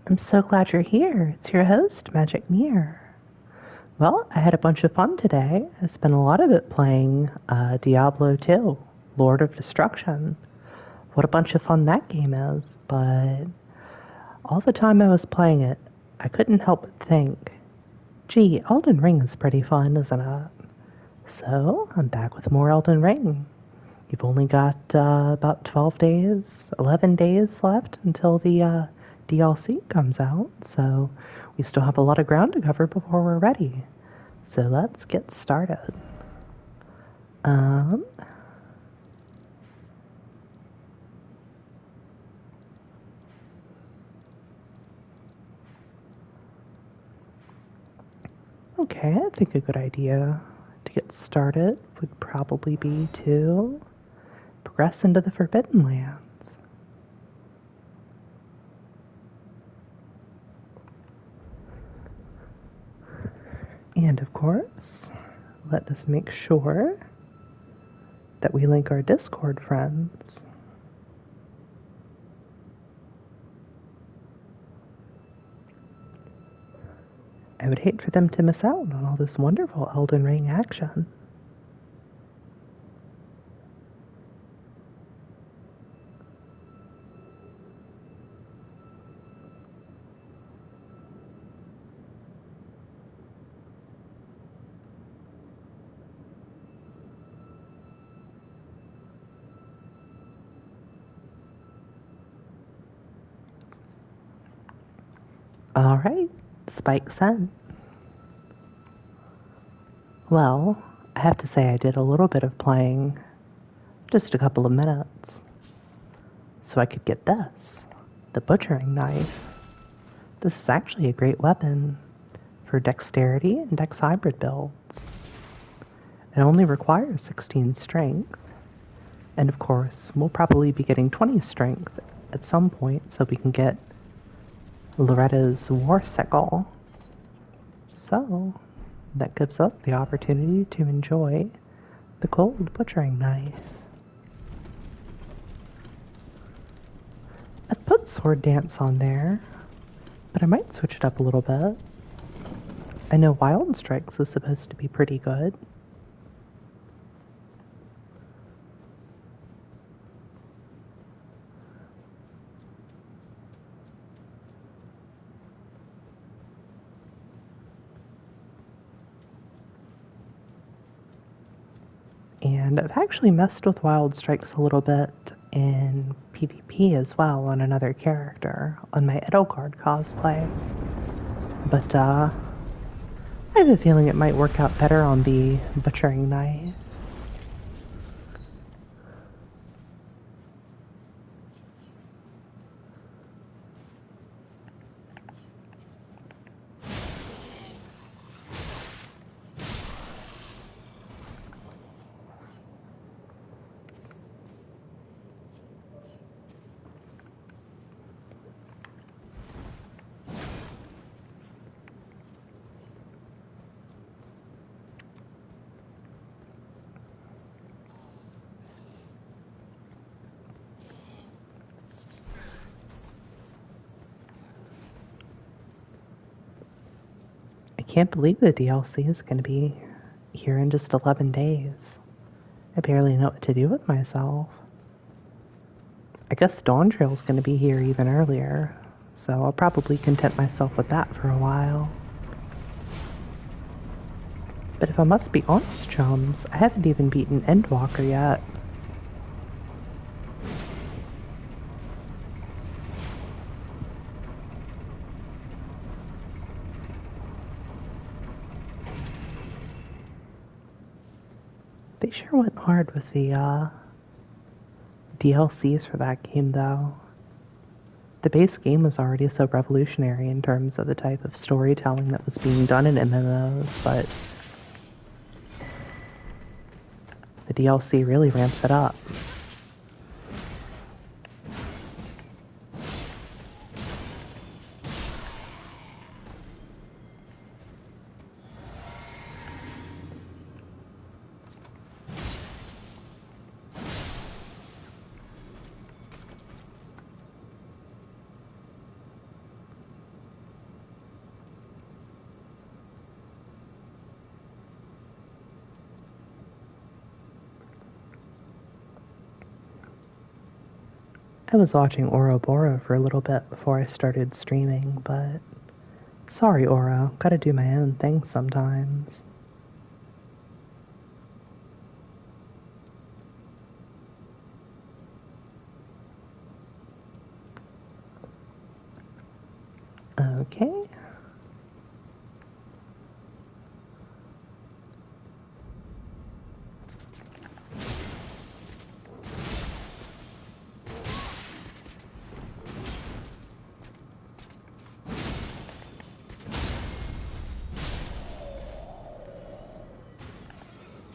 I'm so glad you're here. It's your host, Magic Mirror. Well, I had a bunch of fun today. I spent a lot of it playing Diablo 2, Lord of Destruction. What a bunch of fun that game is, but all the time I was playing it, I couldn't help but think, gee, Elden Ring is pretty fun, isn't it? So, I'm back with more Elden Ring. You've only got about 12 days, 11 days left until the DLC comes out, so we still have a lot of ground to cover before we're ready. So let's get started. Okay, I think a good idea to get started would probably be to progress into the Forbidden Lands. And of course, let us make sure that we link our Discord friends. I would hate for them to miss out on all this wonderful Elden Ring action. Alright, Spike sent. Well, I have to say I did a little bit of playing, just a couple of minutes, so I could get this, the butchering knife. This is actually a great weapon for dexterity and dex hybrid builds. It only requires 16 strength, and of course, we'll probably be getting 20 strength at some point so we can get Loretta's war sickle. So, that gives us the opportunity to enjoy the cold butchering knife. I put Sword Dance on there, but I might switch it up a little bit. I know Wild Strikes is supposed to be pretty good. And I've actually messed with Wild Strikes a little bit in PvP as well on another character, on my Edelgard cosplay. But I have a feeling it might work out better on the butchering knife. I can't believe the DLC is going to be here in just 11 days. I barely know what to do with myself. I guess Dawn Trail's going to be here even earlier, so I'll probably content myself with that for a while. But if I must be honest, chums, I haven't even beaten Endwalker yet. They sure went hard with the DLCs for that game, though. The base game was already so revolutionary in terms of the type of storytelling that was being done in MMOs, but the DLC really ramps it up. I was watching Ouroboros for a little bit before I started streaming, but sorry, Oro. Gotta do my own thing sometimes. Okay.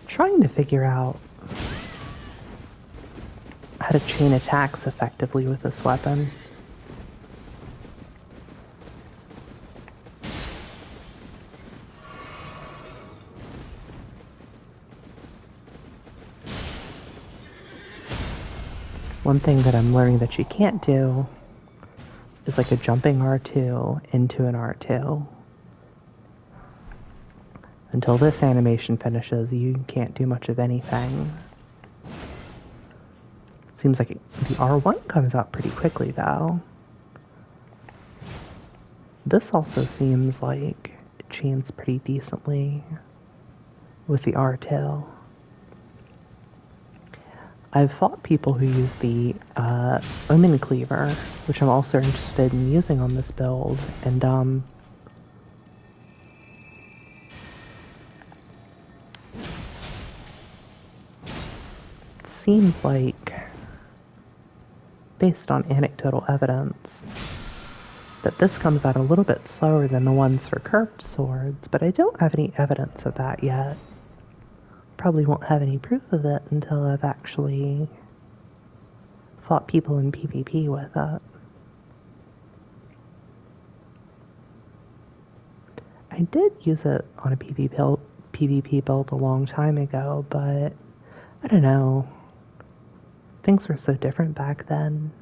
Trying to figure out how to chain attacks effectively with this weapon. One thing that I'm learning that you can't do is like a jumping R2 into an R2. Until this animation finishes, you can't do much of anything. Seems like the R1 comes out pretty quickly, though. This also seems like it chains pretty decently with the R2. I've fought people who use the Omen Cleaver, which I'm also interested in using on this build, and it seems like, based on anecdotal evidence, that this comes out a little bit slower than the ones for curved swords, but I don't have any evidence of that yet. Probably won't have any proof of it until I've actually fought people in PvP with it. I did use it on a PvP build a long time ago, but I don't know. Things were so different back then.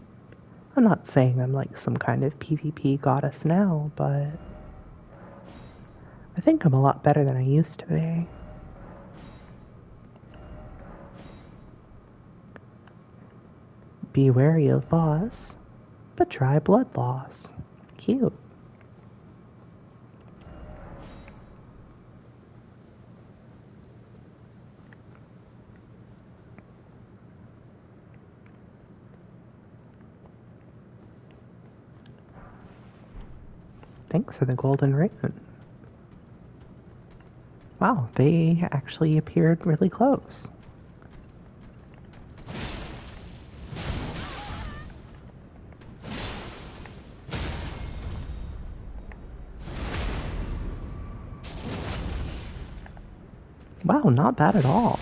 I'm not saying I'm like some kind of PvP goddess now, but I think I'm a lot better than I used to be. Be wary of boss, but try blood loss. Cute. Thanks for the golden ring. Wow, they actually appeared really close. Wow, not bad at all.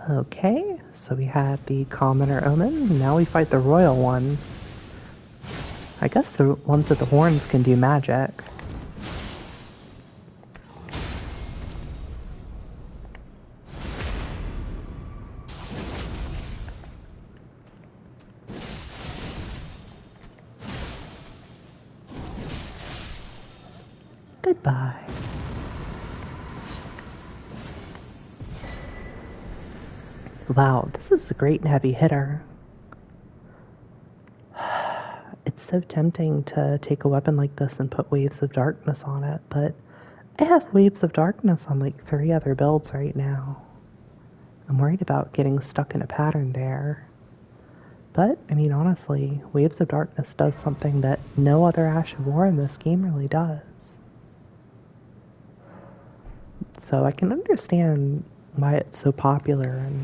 Okay, so we had the commoner Omen, now we fight the royal one. I guess the ones with the horns can do magic. Goodbye. Wow, this is a great and heavy hitter. It's so tempting to take a weapon like this and put waves of darkness on it, but I have waves of darkness on like 3 other builds right now. I'm worried about getting stuck in a pattern there. But, I mean, honestly, Waves of Darkness does something that no other Ash of War in this game really does. So I can understand why it's so popular and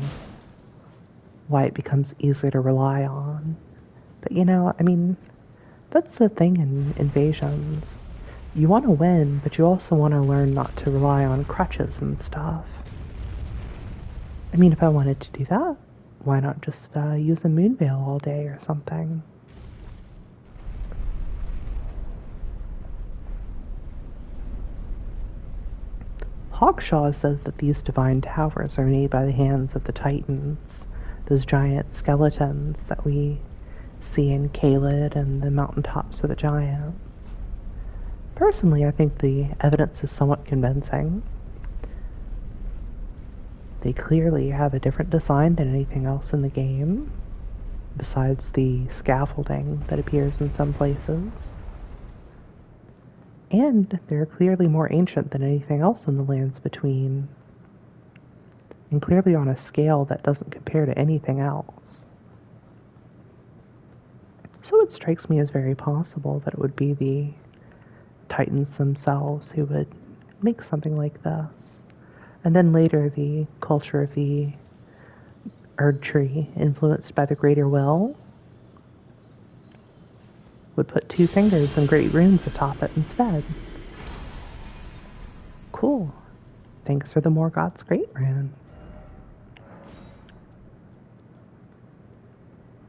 why it becomes easier to rely on. But, you know, I mean, that's the thing in invasions. You want to win, but you also want to learn not to rely on crutches and stuff. I mean, if I wanted to do that, why not just use a Moonveil all day or something? Hawkshaw says that these divine towers are made by the hands of the Titans, those giant skeletons that we see in Caelid and the mountaintops of the giants. Personally, I think the evidence is somewhat convincing. They clearly have a different design than anything else in the game, besides the scaffolding that appears in some places. And they're clearly more ancient than anything else in the Lands Between, and clearly on a scale that doesn't compare to anything else. So it strikes me as very possible that it would be the Titans themselves who would make something like this. And then later the culture of the Erd Tree, influenced by the Greater Will, would put 2 fingers and great runes atop it instead. Cool. Thanks for the Morgoth's Great Rune.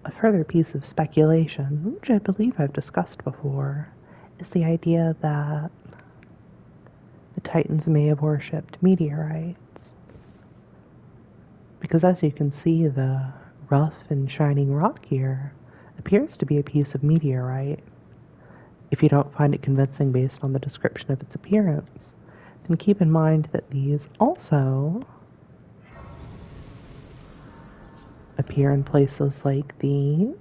A further piece of speculation, which I believe I've discussed before, is the idea that the Titans may have worshipped meteorites. Because as you can see, the rough and shining rock here appears to be a piece of meteorite. If you don't find it convincing based on the description of its appearance, then keep in mind that these also appear in places like the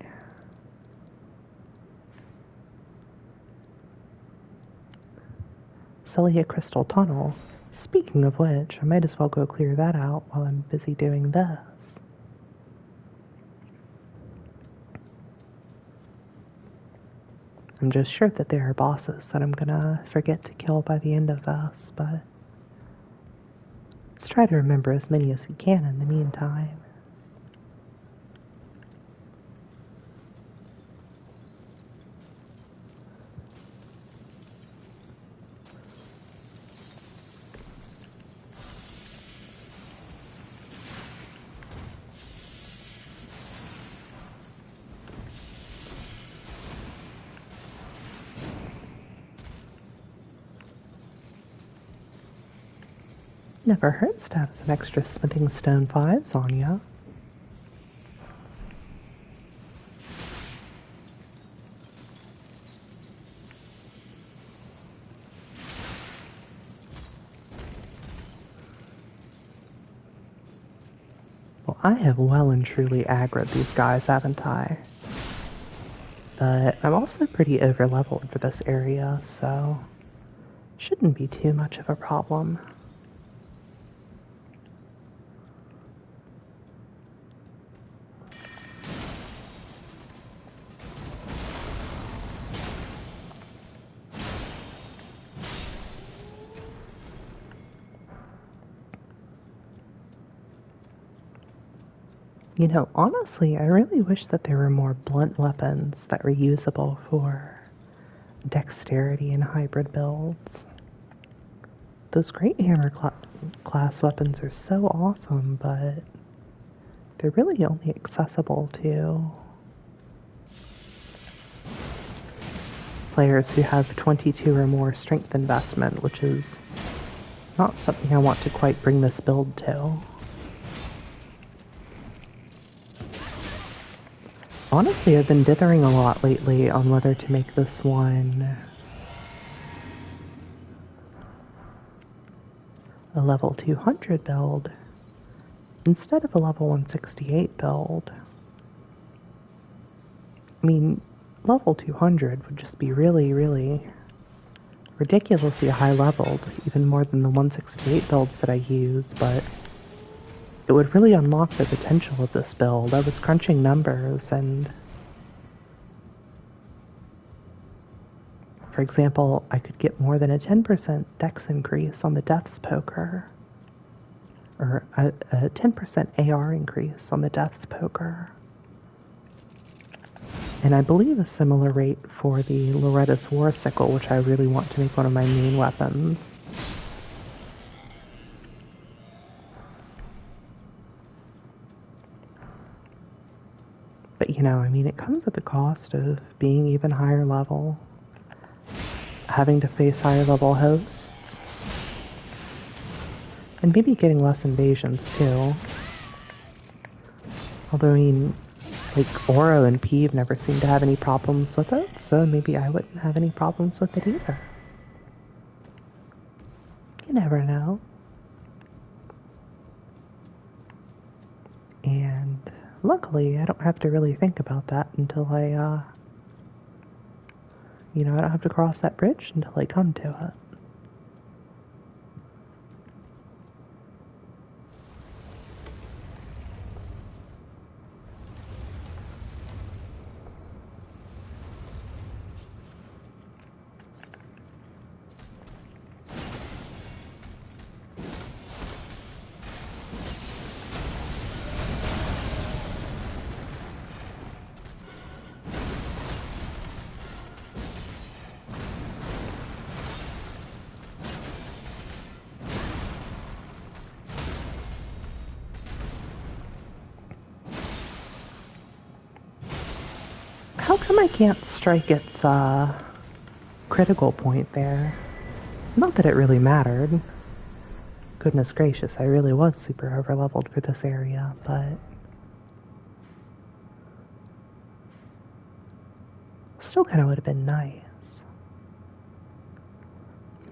Celia Crystal Tunnel. Speaking of which, I might as well go clear that out while I'm busy doing this. I'm just sure that there are bosses that I'm gonna forget to kill by the end of this, but let's try to remember as many as we can in the meantime. Never hurts to have some extra smithing stone 5s on ya. Well, I have well and truly aggroed these guys, haven't I? But I'm also pretty over-leveled for this area, so shouldn't be too much of a problem. You know, honestly, I really wish that there were more blunt weapons that were usable for dexterity and hybrid builds. Those Great Hammer class weapons are so awesome, but they're really only accessible to players who have 22 or more strength investment, which is not something I want to quite bring this build to. Honestly, I've been dithering a lot lately on whether to make this one a level 200 build instead of a level 168 build. I mean, level 200 would just be really, really ridiculously high leveled, even more than the 168 builds that I use, but it would really unlock the potential of this build. I was crunching numbers, and for example, I could get more than a 10% dex increase on the Death's Poker, or a 10% AR increase on the Death's Poker. And I believe a similar rate for the Loretta's War Sickle, which I really want to make one of my main weapons. But you know, I mean, it comes at the cost of being even higher level, having to face higher level hosts, and maybe getting less invasions too. Although, I mean, like, Oro and Peeve never seem to have any problems with it, so maybe I wouldn't have any problems with it either. You never know. luckily, I don't have to really think about that until I don't have to cross that bridge until I come to it. How come I can't strike its critical point there? Not that it really mattered. Goodness gracious, I really was super overleveled for this area, but still kind of would have been nice.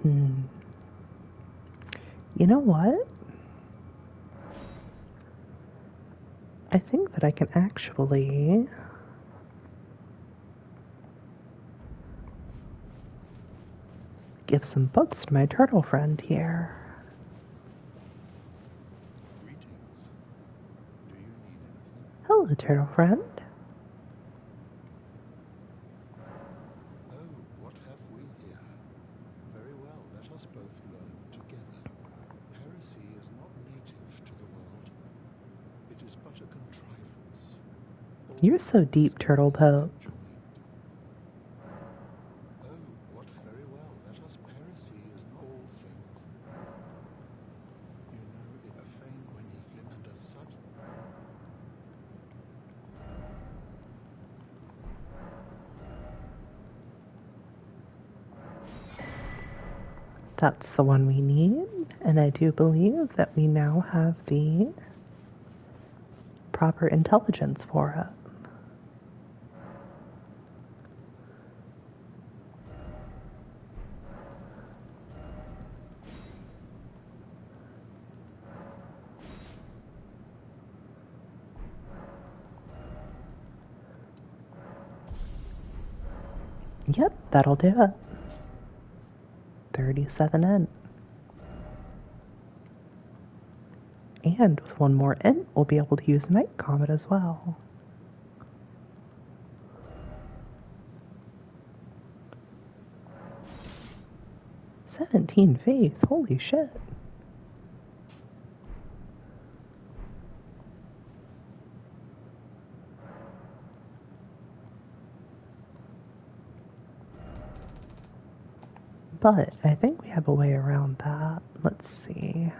You know what? I think that I can actually give some books to my turtle friend here. Greetings. Do you need anything? Hello, turtle friend. Oh, what have we here? Very well, let us both learn together. Heresy is not native to the world. It is but a contrivance. You're so deep, Turtle Pope. Oh, what very well, let us heresy is not all things. You know, if a fame when ye glimpsed as such. That's the one we need, and I do believe that we now have the proper intelligence for it. Yep, that'll do it. 37 int. And with one more int, we'll be able to use Night Comet as well. "17 faith, holy shit. But I think we have a way around that. Let's see.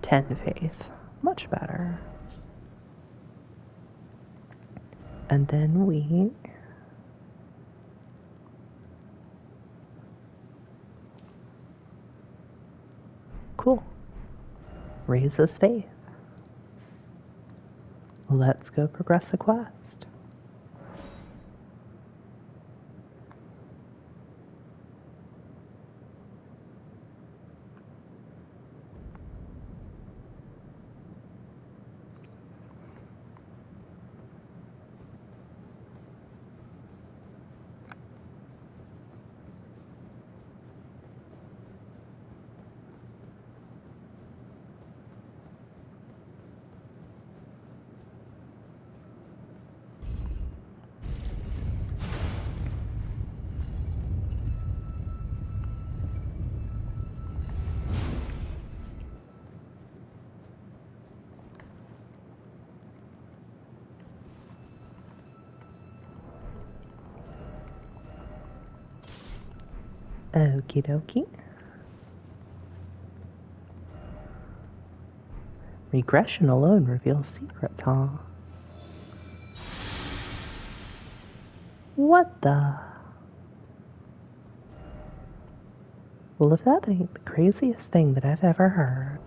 "10 faith, much better. And then we cool. Raise this faith. Let's go progress a quest. Okie dokie. Regression alone reveals secrets, huh? What the? Well, if that ain't the craziest thing that I've ever heard.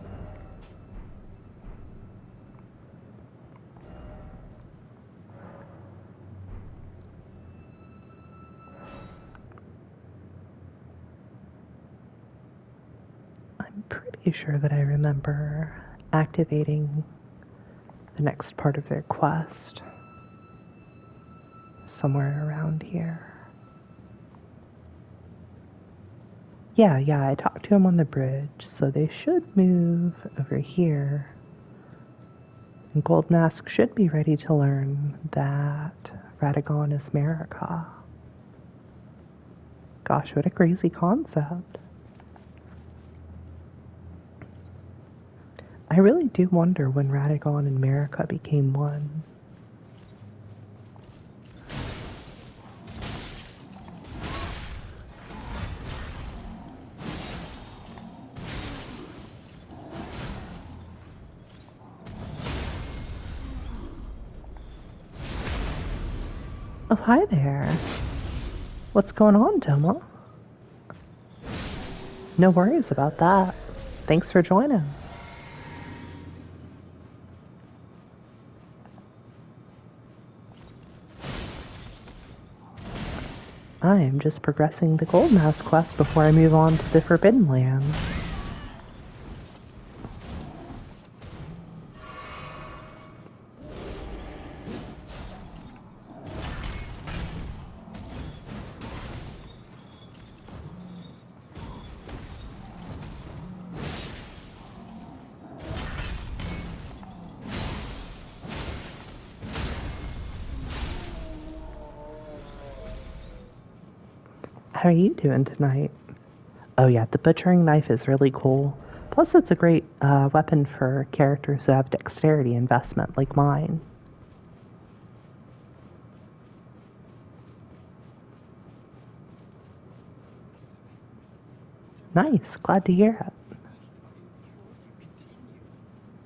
I'm pretty sure that I remember activating the next part of their quest somewhere around here. Yeah, I talked to him on the bridge, so they should move over here. And Gold Mask should be ready to learn that Radagon is Marika. Gosh, what a crazy concept. I really do wonder when Radagon and Marika became one. Oh, hi there. What's going on, Toma? No worries about that. Thanks for joining. I am just progressing the Gold Mask quest before I move on to the Forbidden Lands. How are you doing tonight? Oh yeah, the butchering knife is really cool. Plus it's a great weapon for characters who have dexterity investment like mine. Nice, glad to hear it.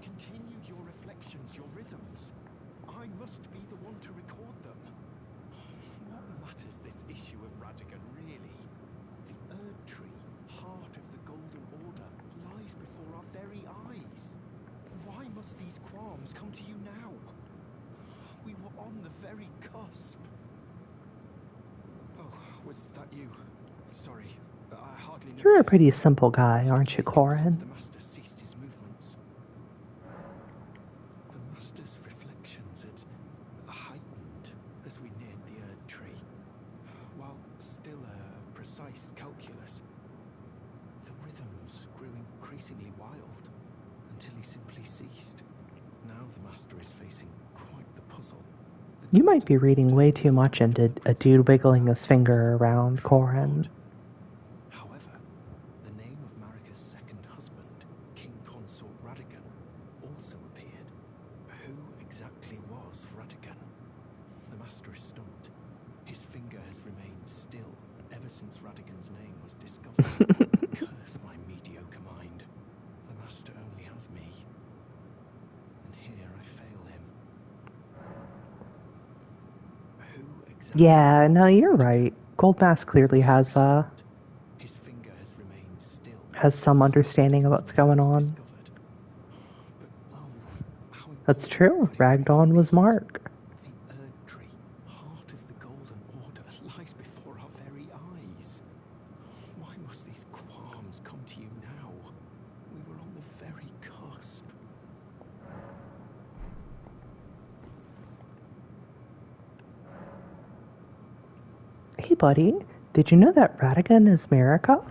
Continue your reflections, your rhythms. I must be the one to record them. What matters this issue of Radagon, really? The Erd Tree, heart of the Golden Order, lies before our very eyes. Why must these qualms come to you now? We were on the very cusp. Oh, was that you? Sorry, I hardly noticed. You're a pretty simple guy, aren't you, Corin? The Master ceased his movements. The Master's reflections had heightened as we neared the Erd Tree. While still a precise calculus, the rhythms grew increasingly wild until he simply ceased. Now the Master is facing quite the puzzle. You might be reading way too much into a dude wiggling his finger around, Corin. However, the name of Marika's second husband, King Consort Radagon, also appeared. Who exactly was Radagon? The Master is stumped. His finger has remained still ever since Radagon's name was discovered. Curse my mediocre mind. The Master only has me. And here I fail him. Who exactly Yeah, no, you're right. Gold Mask clearly has His finger has remained still. has some understanding of what's going on. Discovered. But oh, how That's true. Ragdon was Mark. The Erd Tree, heart of the Golden Order, lies before our very eyes. Why must these qualms come to you now? We were on the very cusp. Hey, buddy, did you know that Radagon is Marika?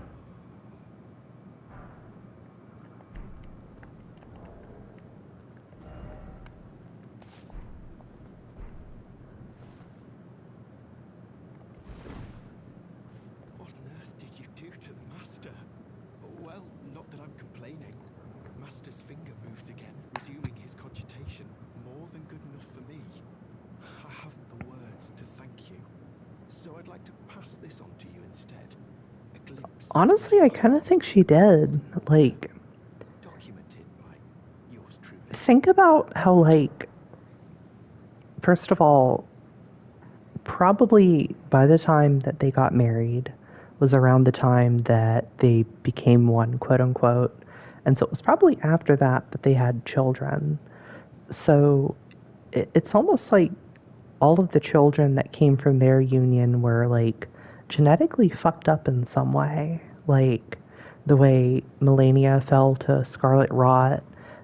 What on earth did you do to the Master? Well, not that I'm complaining. Master's finger moves again, resuming his cogitation. More than good enough for me. I haven't the words to thank you. So I'd like to pass this on to you instead. A glimpse. Honestly, I kind of think she did. Like, Documented by yours truly. think about how, like, first of all, probably by the time that they got married was around the time that they became one, quote unquote. And so it was probably after that that they had children. So it's almost like all of the children that came from their union were like genetically fucked up in some way. Like The way Melania fell to scarlet rot,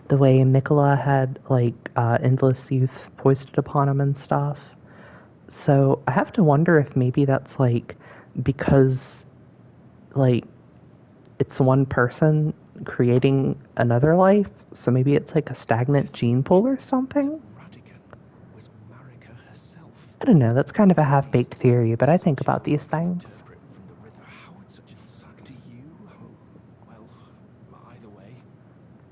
the way Nicola had, like, endless youth foisted upon him and stuff. So I have to wonder if maybe that's, like, because, like, it's one person creating another life, so maybe it's like a stagnant gene pool or something? Radigan was Marika herself. I don't know, that's kind of a half-baked theory, but I think about these things. Interpret from the river. How would such a sack to you? Well, either way,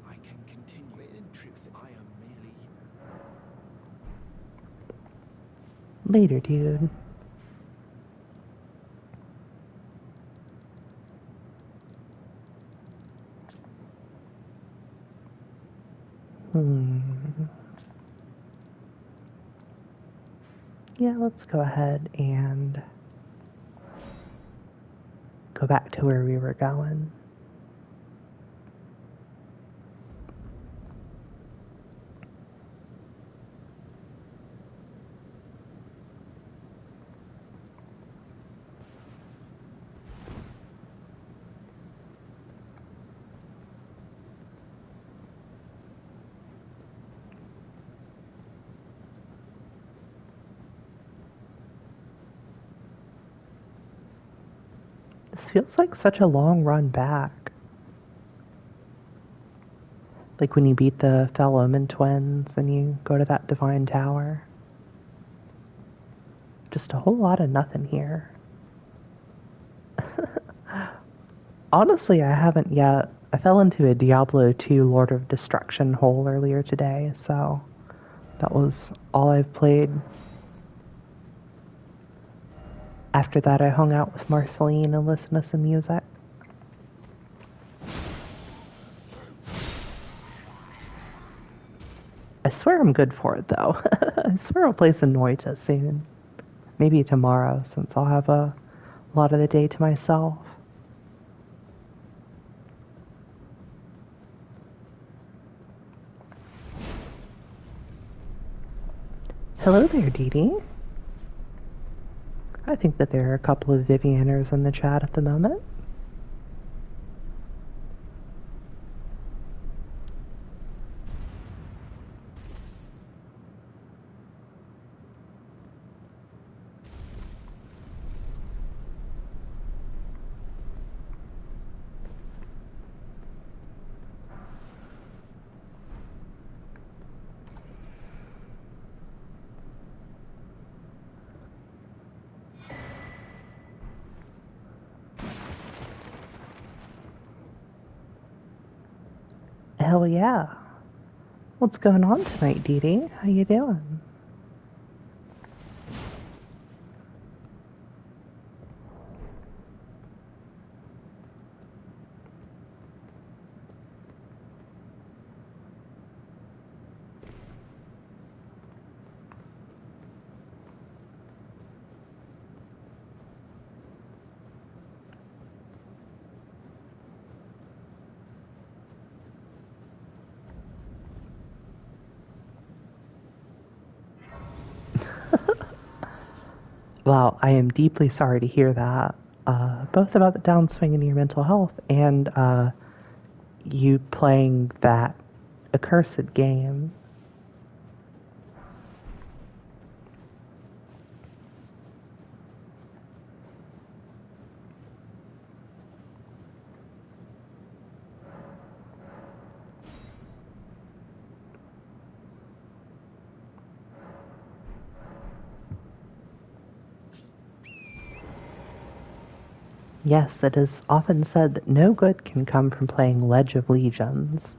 I can continue. In truth, I am merely... Later, dude. Yeah, let's go ahead and go back to where we were going. This feels like such a long run back. Like when you beat the Fell-Omen twins and you go to that Divine Tower. Just a whole lot of nothing here. Honestly, I haven't yet. I fell into a Diablo 2 Lord of Destruction hole earlier today, so that was all I've played. After that, I hung out with Marceline and listened to some music. I swear I'm good for it, though. I swear I'll play some Noita soon. Maybe tomorrow, since I'll have a lot of the day to myself. Hello there, Dee Dee. I think that there are a couple of Vivianers in the chat at the moment. Hell yeah. What's going on tonight, Dee Dee? How you doing? Well, I am deeply sorry to hear that, both about the downswing in your mental health and you playing that accursed game. Yes, it is often said that no good can come from playing Ledge of Legions.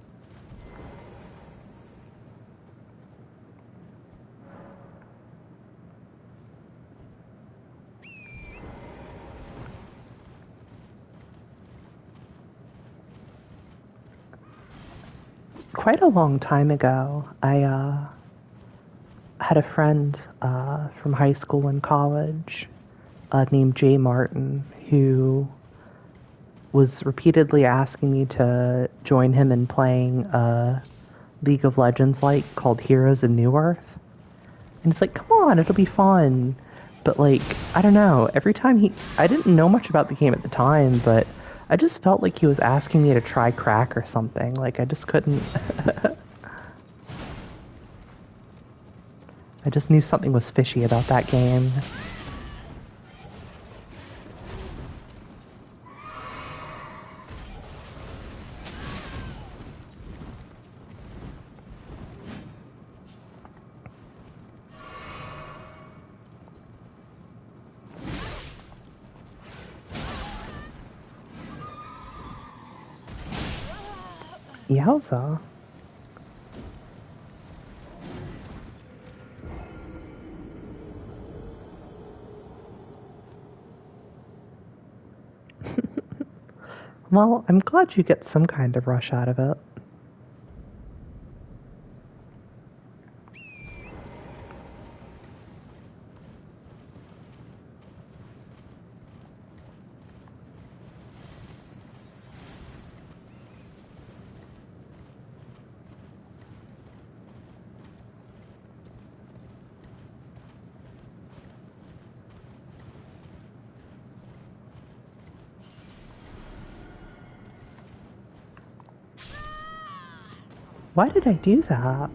Quite a long time ago, I had a friend from high school and college named Jay Martin, who was repeatedly asking me to join him in playing a League of Legends like called Heroes of New Earth. And it's like, come on, it'll be fun. But like, I don't know, every time I didn't know much about the game at the time, but I just felt like he was asking me to try crack or something. Like, I just couldn't. I just knew something was fishy about that game. Yowza. Well, I'm glad you get some kind of rush out of it. Why did I do that?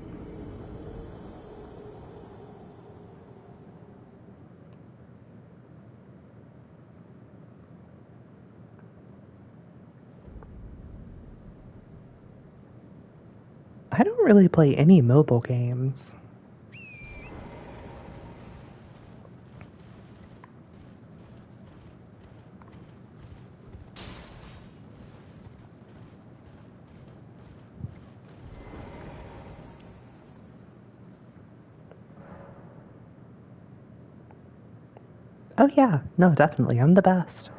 I don't really play any mobile games. Oh yeah, no, definitely, I'm the best.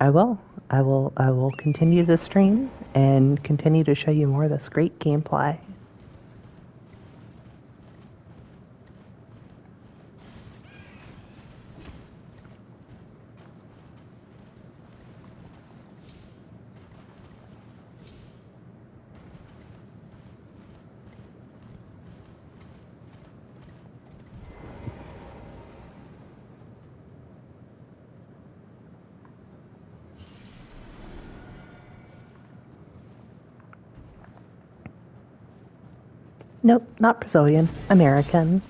I will. I will continue to stream and continue to show you more of this great gameplay. Nope, not Brazilian. American.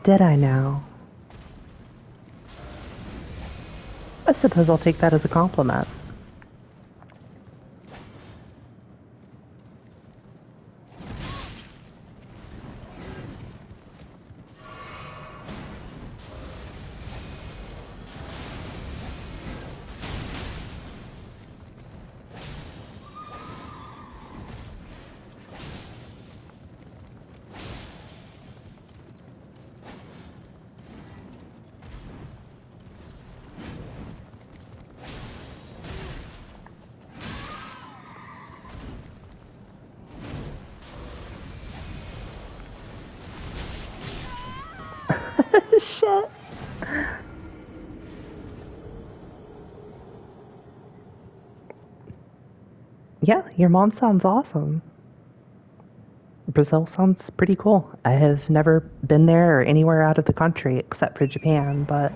Did I now? I suppose I'll take that as a compliment. Shit. Yeah, your mom sounds awesome. Brazil sounds pretty cool. I have never been there or anywhere out of the country except for Japan, but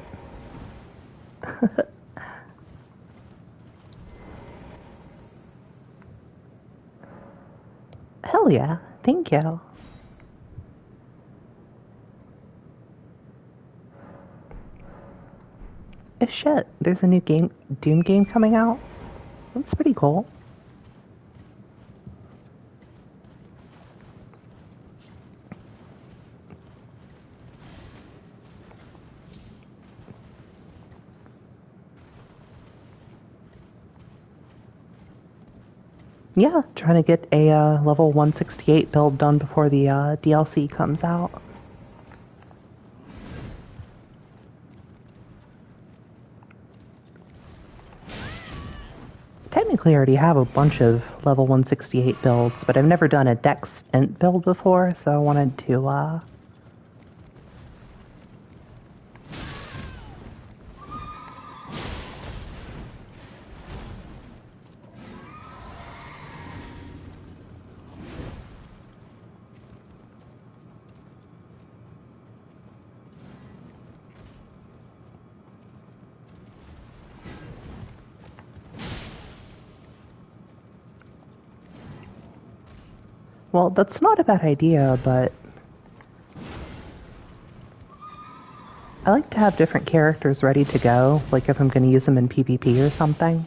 hell yeah, thank you. Shit, there's a new Doom game coming out. That's pretty cool. Yeah, trying to get a level 168 build done before the DLC comes out. Technically, I already have a bunch of level 168 builds, but I've never done a dex int build before, so I wanted to well, that's not a bad idea, but I like to have different characters ready to go, like if I'm going to use them in PvP or something.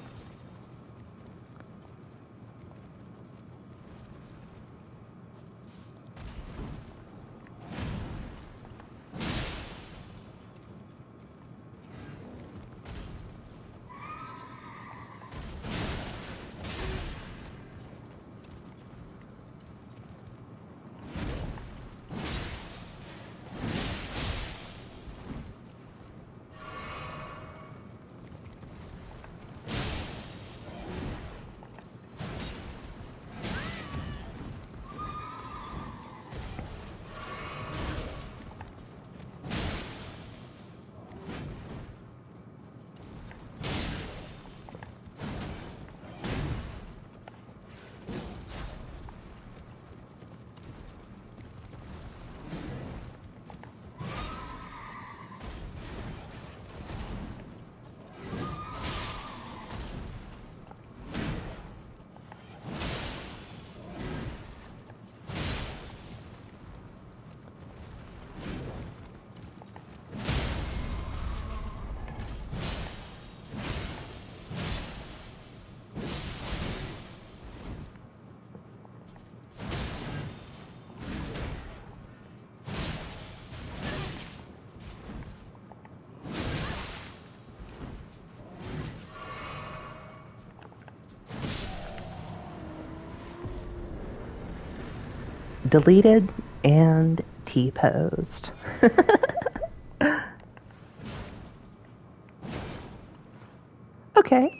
Deleted and T-posed.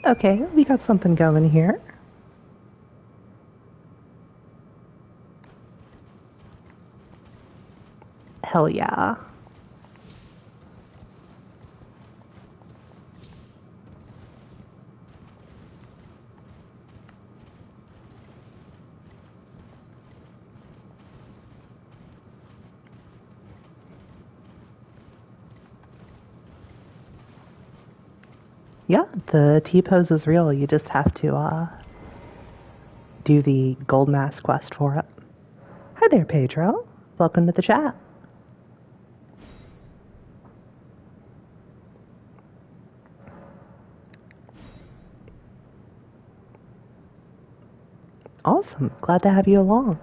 Okay, we got something going here. Hell yeah. Yeah, the T-pose is real. You just have to do the gold mask quest for it. Hi there, Pedro. Welcome to the chat. Awesome. Glad to have you along.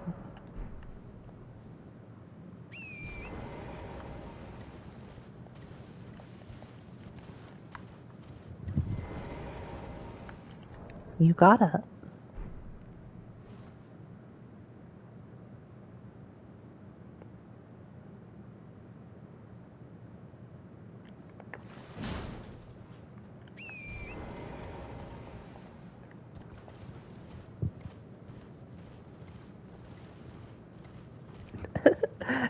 You got it.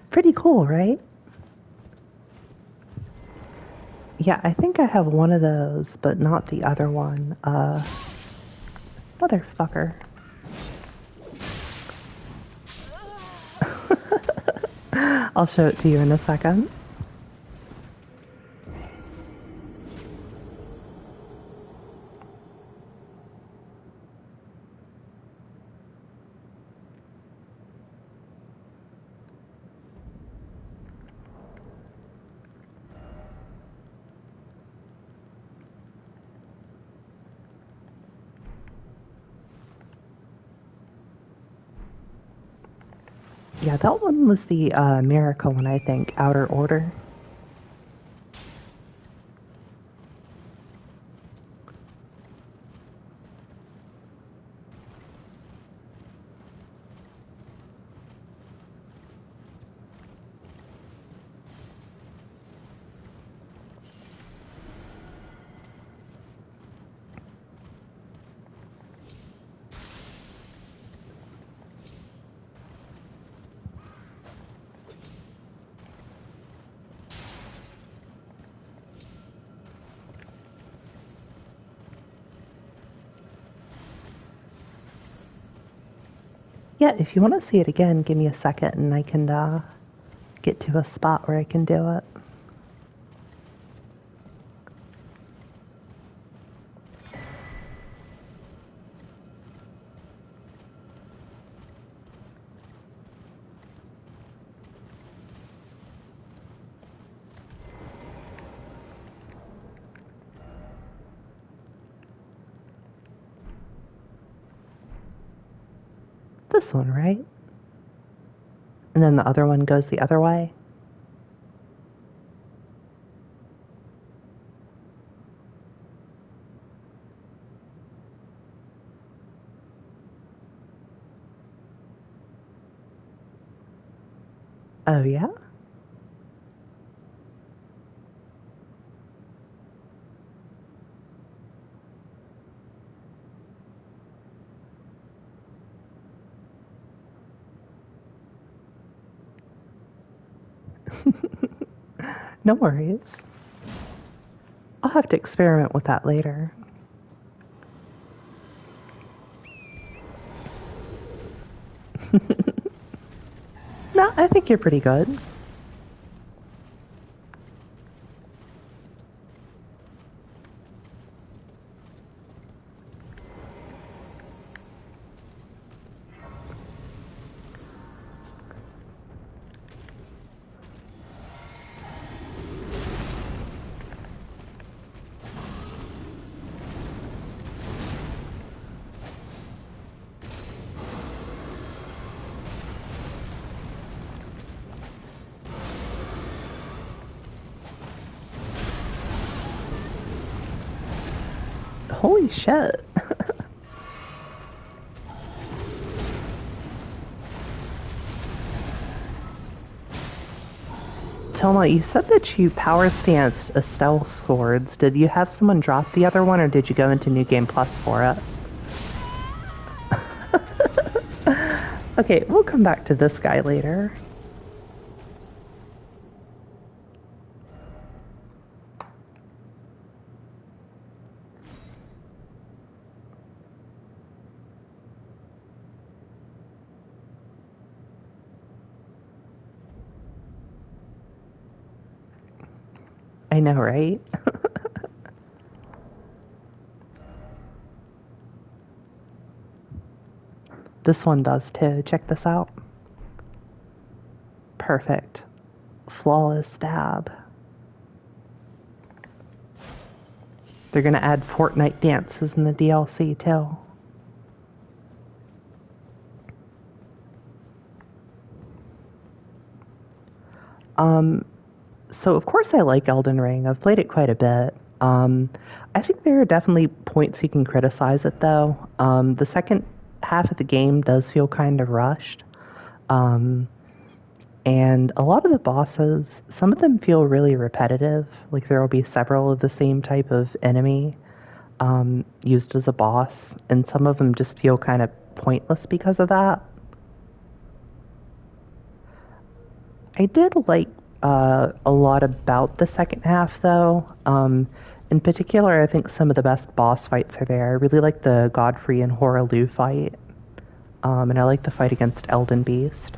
Pretty cool, right? Yeah, I think I have one of those, but not the other one. Motherfucker. I'll show it to you in a second. Yeah, that one was the America one, I think. Outer Order. Yeah, if you want to see it again, give me a second and I can get to a spot where I can do it. This one, right? And then the other one goes the other way. Oh, yeah? No worries. I'll have to experiment with that later. No, I think you're pretty good. Holy shit. Toma, you said that you power stanced a stealth swords. Did you have someone drop the other one or did you go into New Game Plus for it? Okay, we'll come back to this guy later. I know, right? This one does too. Check this out. Perfect. Flawless stab. They're gonna add Fortnite dances in the DLC too. So of course I like Elden Ring. I've played it quite a bit. I think there are definitely points you can criticize it though. The second half of the game does feel kind of rushed. And a lot of the bosses, some of them feel really repetitive. Like there will be several of the same type of enemy used as a boss, and some of them just feel kind of pointless because of that. I did like a lot about the second half, though. In particular, I think some of the best boss fights are there. I really like the Godfrey and Hoaraloo fight, and I like the fight against Elden Beast.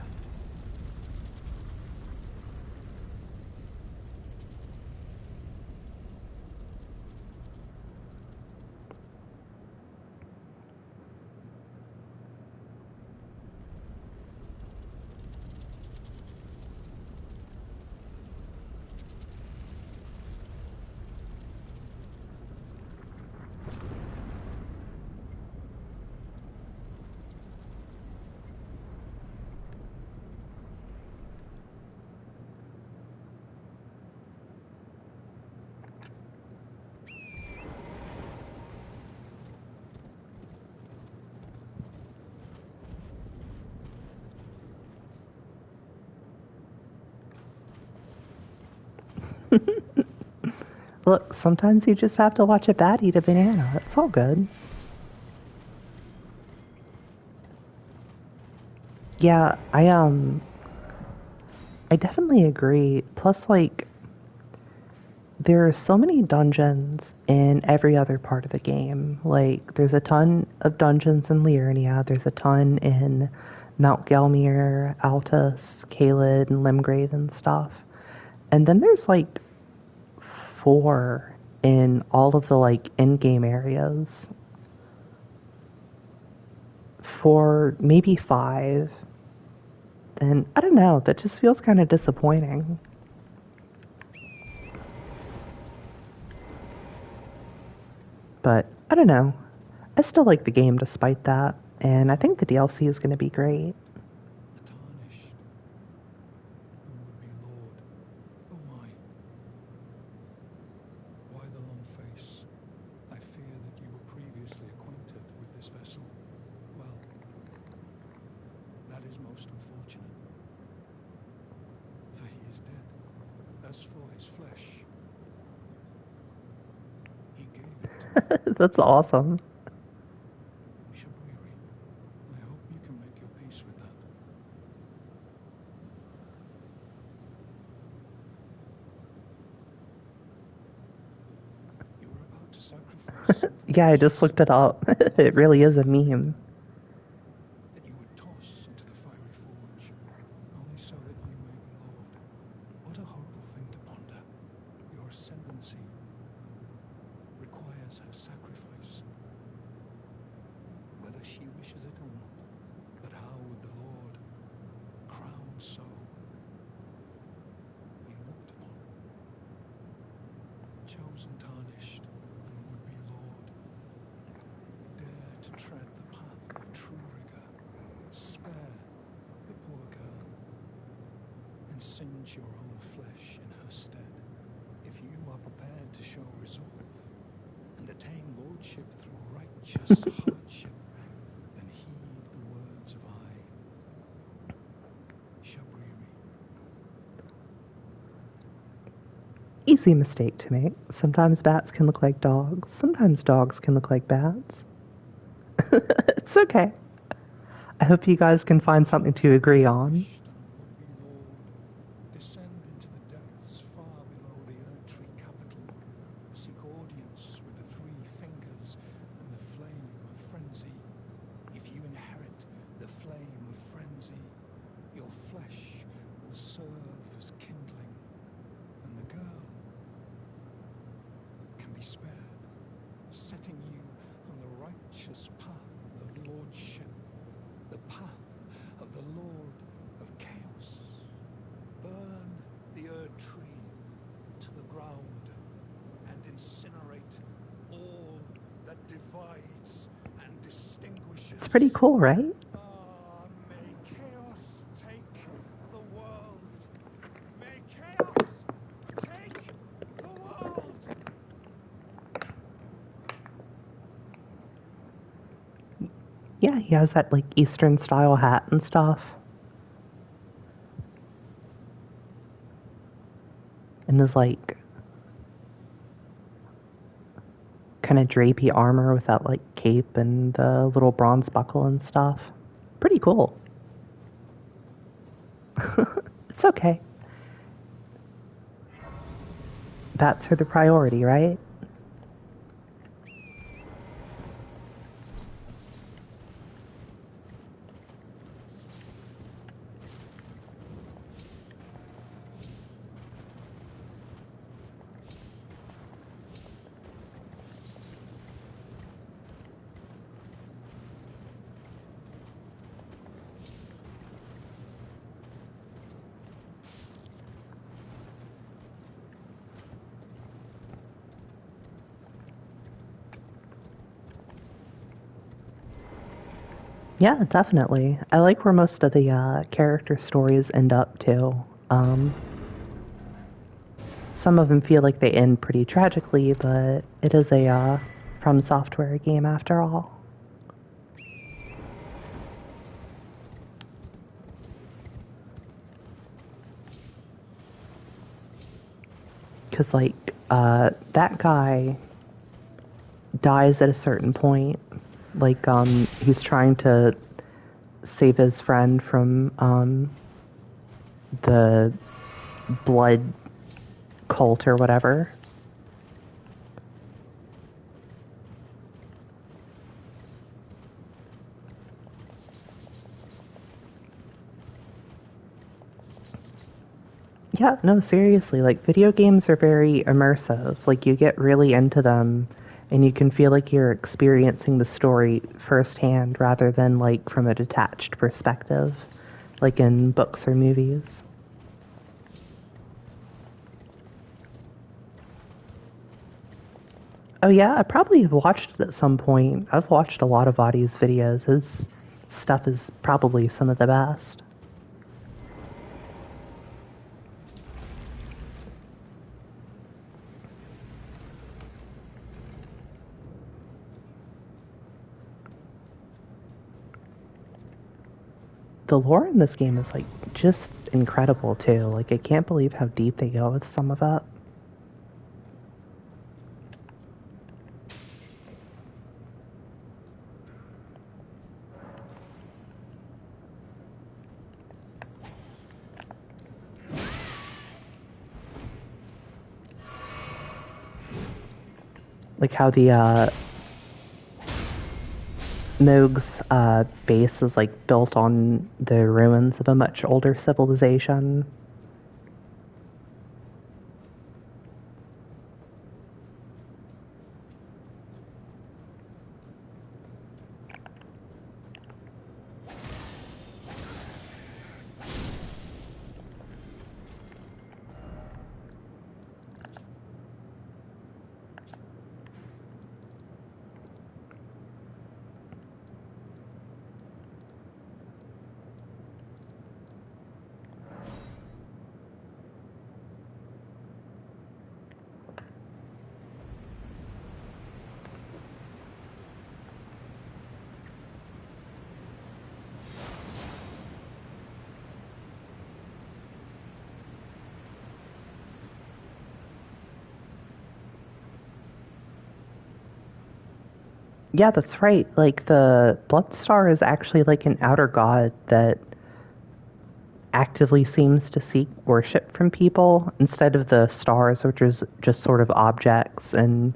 Look, sometimes you just have to watch a bat eat a banana. It's all good. Yeah, I definitely agree. Plus, like, there are so many dungeons in every other part of the game. Like, there's a ton of dungeons in Liurnia. There's a ton in Mount Gelmir, Altus, Caelid, and Limgrave and stuff. And then there's like 4 in all of the like in-game areas. 4, maybe 5. And I don't know, that just feels kind of disappointing. But I don't know. I still like the game despite that, and I think the DLC is going to be great. The tarnished, who would be Lord. Oh my. Why the long face? I fear that you were previously acquainted with this vessel. Well, that is most unfortunate. For he is dead. As for his flesh, he gave it to me. That's awesome. Shabriri, I hope you can make your peace with that. You were about to sacrifice something Yeah, I just looked it up. It really is a meme. that you would toss into the fiery forge, only so that you may be Lord. What a horrible thing to ponder. Your ascendancy requires her sacrifice, whether she wishes it or not. But how would the Lord, crowned so, be looked upon? Chosen, tarnished, and would be Lord, dare to tread the path of true rigor. Spare the poor girl, and singe your own flesh in her stead. If you are prepared to show resolve and attain lordship through righteous hardship, then heed the words of I, Shabriri. Easy mistake to make. Sometimes bats can look like dogs. Sometimes dogs can look like bats. It's okay. I hope you guys can find something to agree on. Would-be Lord, descend into the depths far below the Erdtree capital. Seek audience with the 3 fingers and the flame of frenzy. If you inherit the flame of frenzy, your flesh will serve as kindling, and the girl can be spared, setting you on the righteous path of lordship, the path of the Lord of Chaos. Burn the Erdtree to the ground and incinerate all that divides and distinguishes. It's pretty cool, right? Ah, may chaos take the world. May chaos take the world. Yeah, he has that like Eastern style hat and stuff. And his like kind of drapey armor with that like cape and the little bronze buckle and stuff. Pretty cool. It's okay. Bats are the priority, right? Yeah, definitely. I like where most of the character stories end up too. Some of them feel like they end pretty tragically, but it is a From Software game after all. Because, like, that guy dies at a certain point. Like, he's trying to save his friend from the blood cult or whatever. Yeah, no, seriously, like video games are very immersive. Like you get really into them and you can feel like you're experiencing the story firsthand rather than like from a detached perspective, like in books or movies. Oh yeah, I probably have watched it at some point. I've watched a lot of Adi's videos. His stuff is probably some of the best. The lore in this game is like just incredible too. Like I can't believe how deep they go with some of it. Like how the Moog's base is like built on the ruins of a much older civilization. Yeah, that's right. Like the Bloodstar is actually like an outer god that actively seems to seek worship from people instead of the stars, which is just sort of objects and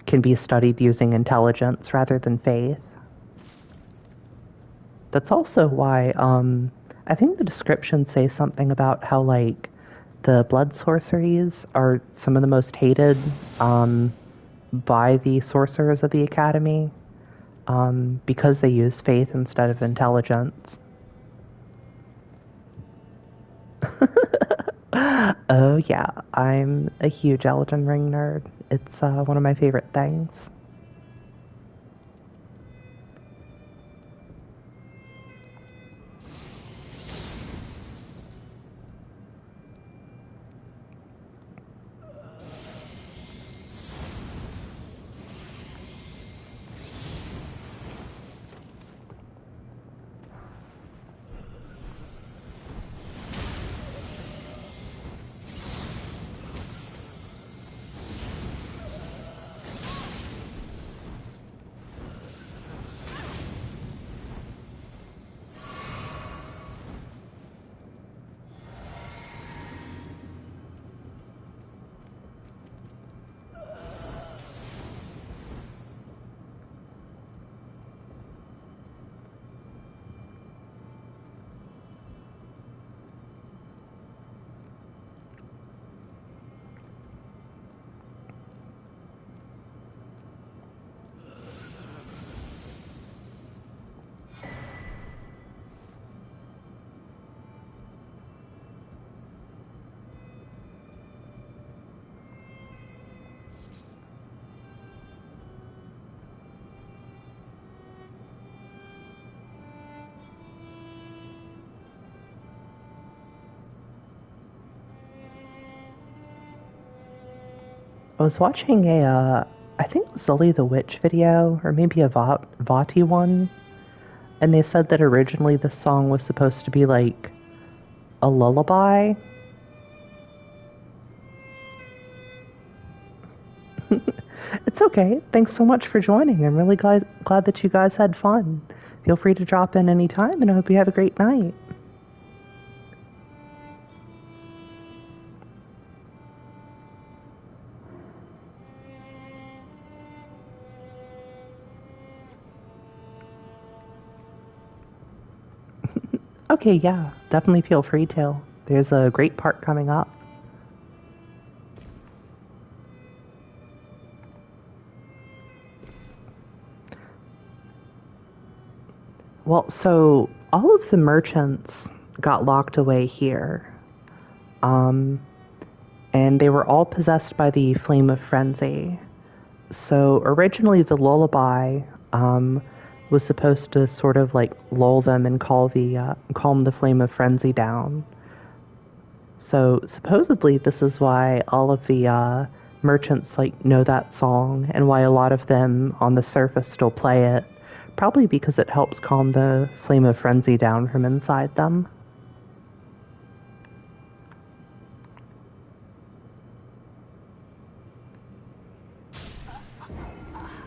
can be studied using intelligence rather than faith. That's also why I think the descriptions say something about how like the blood sorceries are some of the most hated by the sorcerers of the academy because they use faith instead of intelligence. Oh yeah, I'm a huge Elden Ring nerd. It's one of my favorite things. I was watching I think Zully the Witch video, or maybe a Vati one, and they said that originally this song was supposed to be like a lullaby. It's okay. Thanks so much for joining. I'm really glad that you guys had fun. Feel free to drop in anytime, and I hope you have a great night. Okay, yeah, definitely feel free to. There's a great part coming up. Well, so all of the merchants got locked away here. Um, and they were all possessed by the Flame of Frenzy. So originally the lullaby was supposed to sort of like lull them and calm the Flame of Frenzy down. So supposedly this is why all of the merchants like know that song and why a lot of them on the surface still play it. Probably because it helps calm the Flame of Frenzy down from inside them.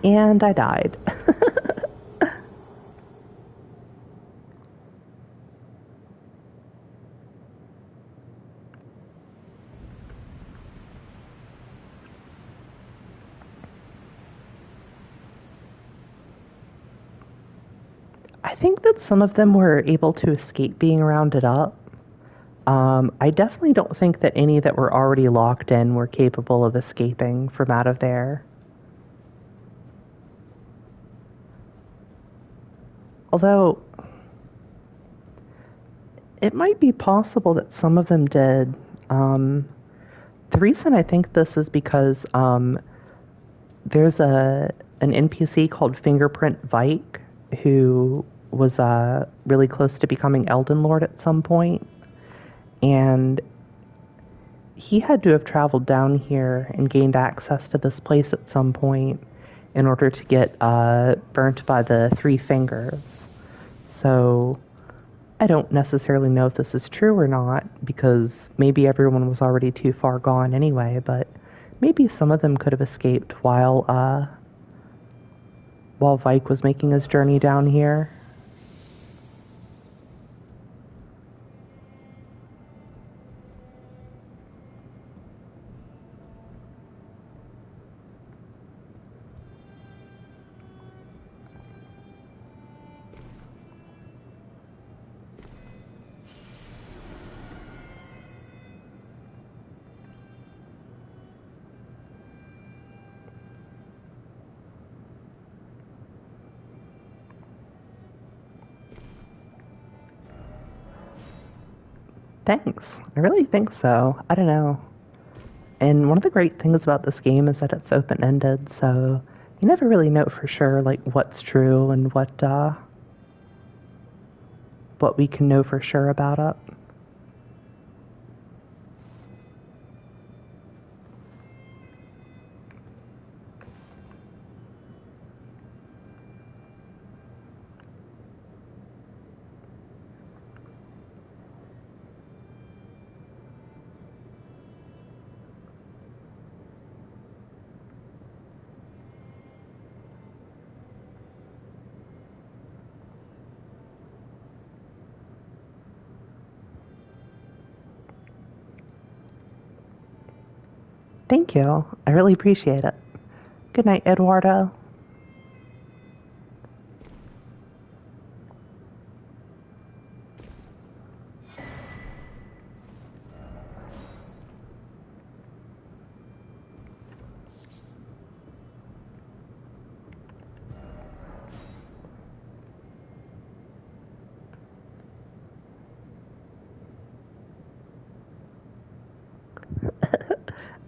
And I died. I think that some of them were able to escape being rounded up. I definitely don't think that any that were already locked in were capable of escaping from out of there. Although, it might be possible that some of them did. The reason I think this is because there's an NPC called Fingerprint Vike who was really close to becoming Elden Lord at some point, and he had to have traveled down here and gained access to this place at some point in order to get burnt by the three fingers. So I don't necessarily know if this is true or not, because maybe everyone was already too far gone anyway, but maybe some of them could have escaped while Vike was making his journey down here. Thanks. I really think so. I don't know. And one of the great things about this game is that it's open-ended, so you never really know for sure like what's true and what we can know for sure about it. Thank you. I really appreciate it. Good night, Eduardo.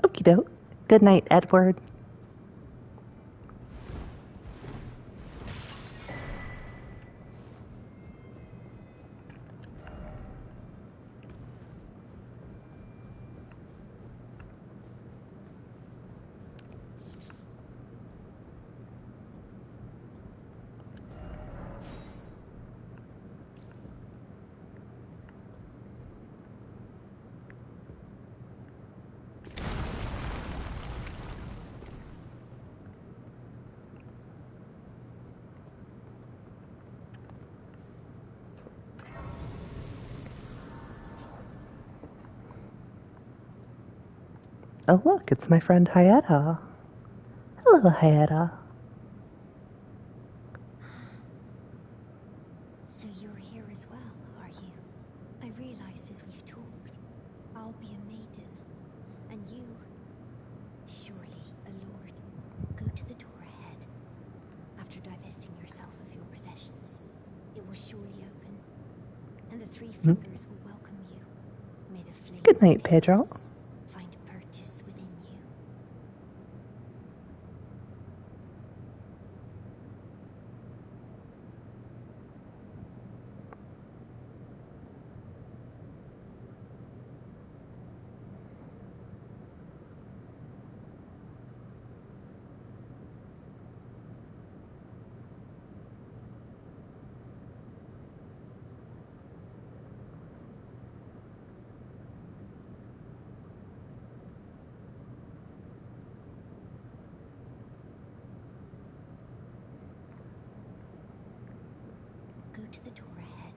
Okie doke. Good night, Edward. Oh, look, it's my friend Hyetta. Hello, Hyetta. So you're here as well, are you? I realized as we've talked, I'll be a maiden, and you, surely a lord. Go to the door ahead. After divesting yourself of your possessions, it will surely open, and the three fingers will welcome you. May the flame Good night, of Pedro. chaos find purchase within you. Go to the door ahead.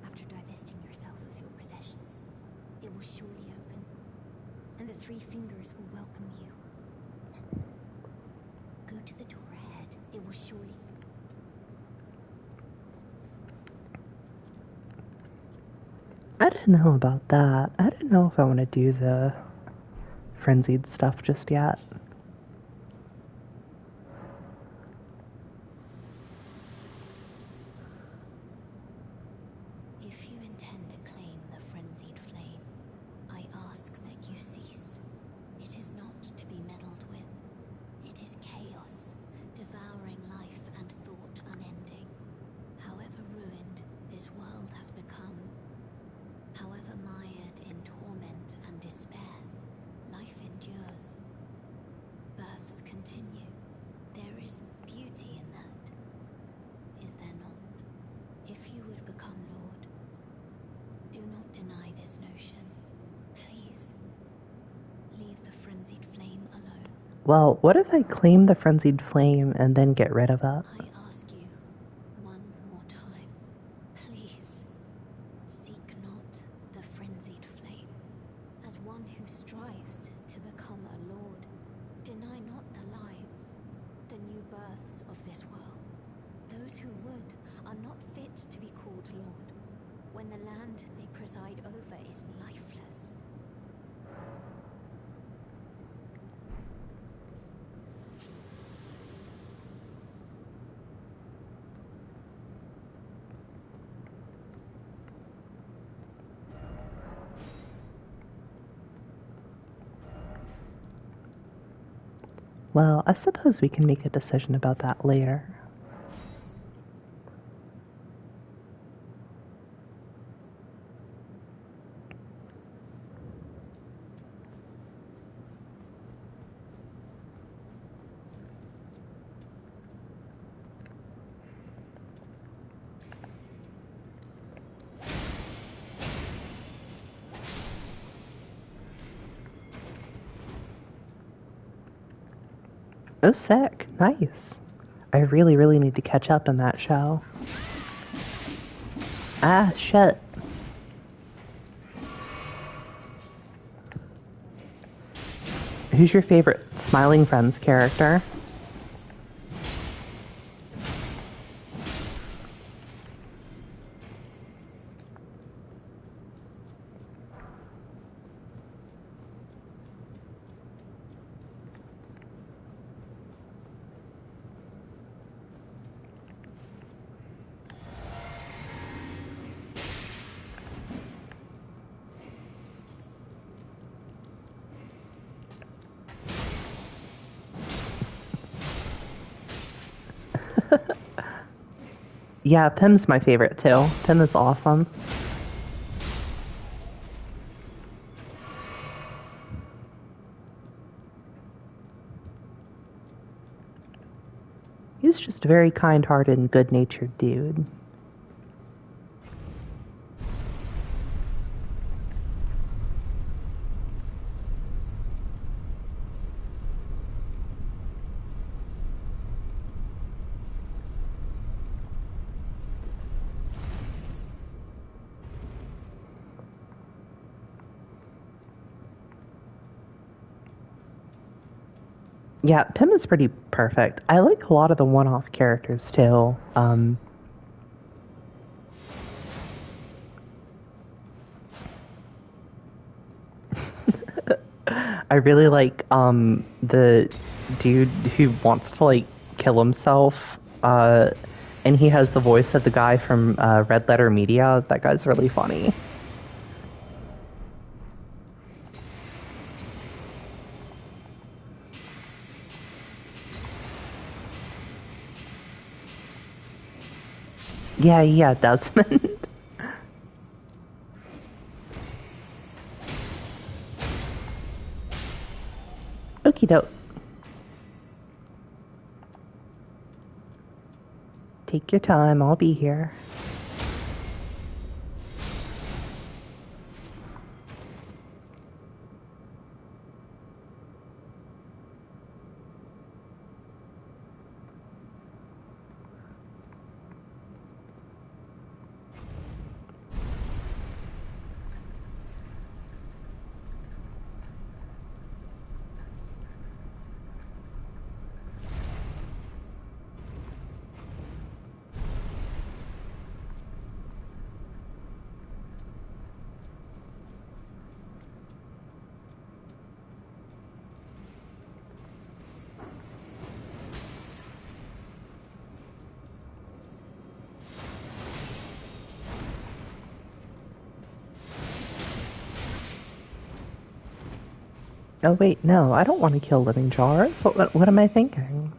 After divesting yourself of your possessions, it will surely open, and the three fingers will welcome you. Go to the door ahead. It will surely... I didn't know about that. I didn't know if I want to do the frenzied stuff just yet. If you intend to claim the frenzied flame, I ask that you cease. It is not to be meddled with. It is chaos, devouring life and thought unending. However ruined this world has become, however mired in torment and despair, life endures. Births continue. There is beauty in that. Is there not? If you would become Lord, do not deny this notion. Please, leave the frenzied flame alone. Well, what if I claim the frenzied flame and then get rid of it? I ask you one more time. Please, seek not the frenzied flame. As one who strives to become a lord, deny not the lives, the new births of this world. Those who would are not fit to be called lord, when the land they preside over is lifeless. Well, I suppose we can make a decision about that later. Oh, sick. Nice. I really, really need to catch up in that show. Ah, shit. Who's your favorite Smiling Friends character? Yeah, Pim's my favorite too. Pim is awesome. He's just a very kind-hearted and good-natured dude. Yeah, Pim is pretty perfect. I like a lot of the one-off characters too. I really like the dude who wants to like kill himself, and And he has the voice of the guy from Red Letter Media. That guy's really funny. Yeah, Desmond. Okie doke. Take your time, I'll be here. Oh wait, no, I don't want to kill living jars. What am I thinking?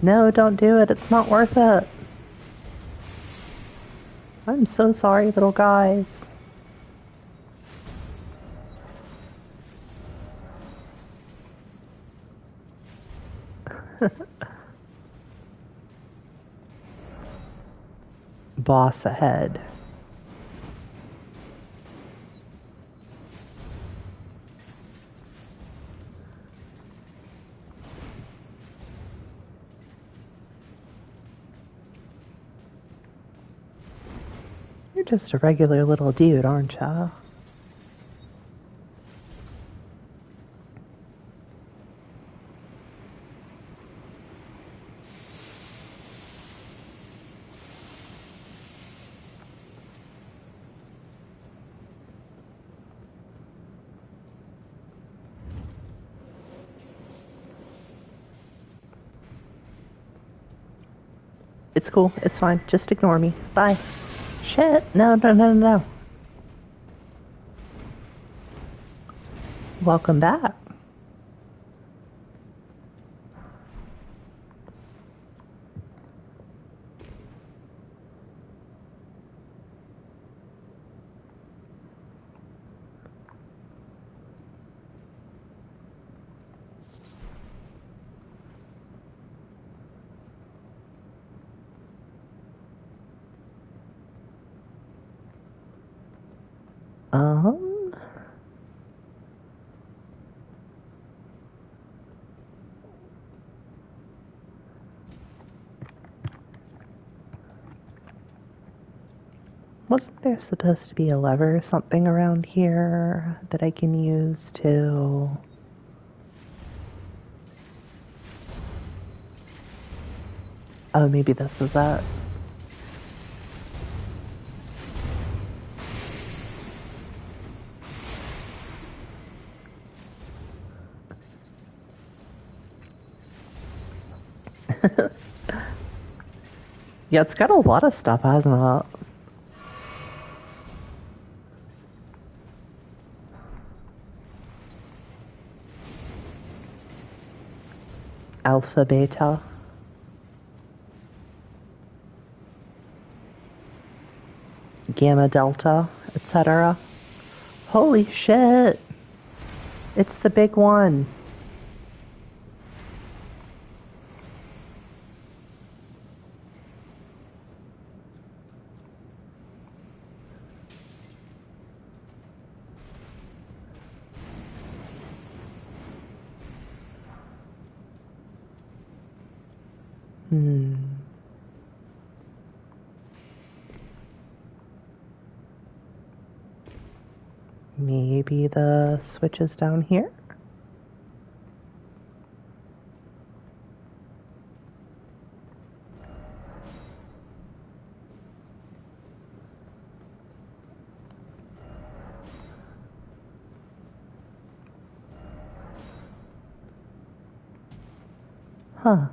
No, don't do it. It's not worth it. I'm so sorry, little guys. Boss ahead. You're just a regular little dude, aren't ya? It's cool. It's fine. Just ignore me. Bye. Shit. No. Welcome back. Um... Wasn't there supposed to be a lever or something around here that I can use to... Oh, maybe this is that. Yeah, it's got a lot of stuff, hasn't it? Alpha, beta. Gamma, delta, etc. Holy shit! It's the big one. Maybe the switch is down here? Huh.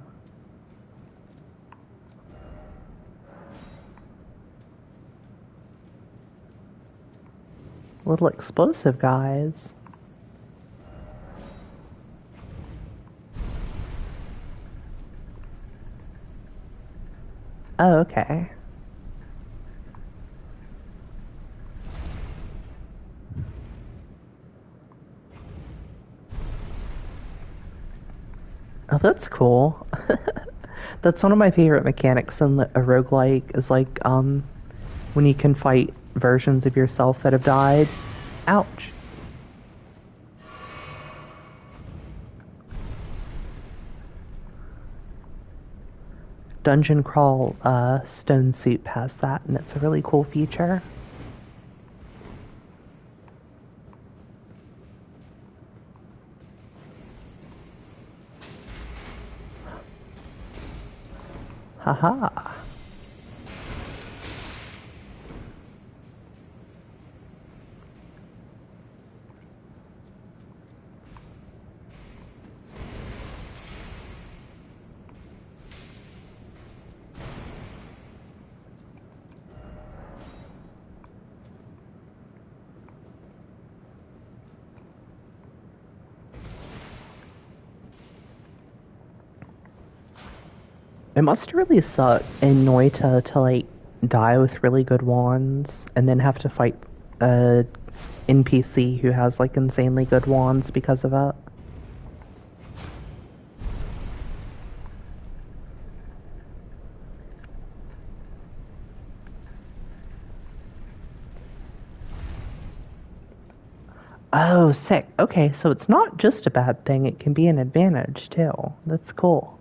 Little explosive guys. Oh, okay. Oh, that's cool. That's one of my favorite mechanics in a roguelike is like, when you can fight versions of yourself that have died. Ouch. Dungeon Crawl Stone Soup has that, and it's a really cool feature. Haha. It must really suck in Noita to like die with really good wands and then have to fight a NPC who has like insanely good wands because of it. Oh, sick. Okay, so it's not just a bad thing, it can be an advantage too. That's cool.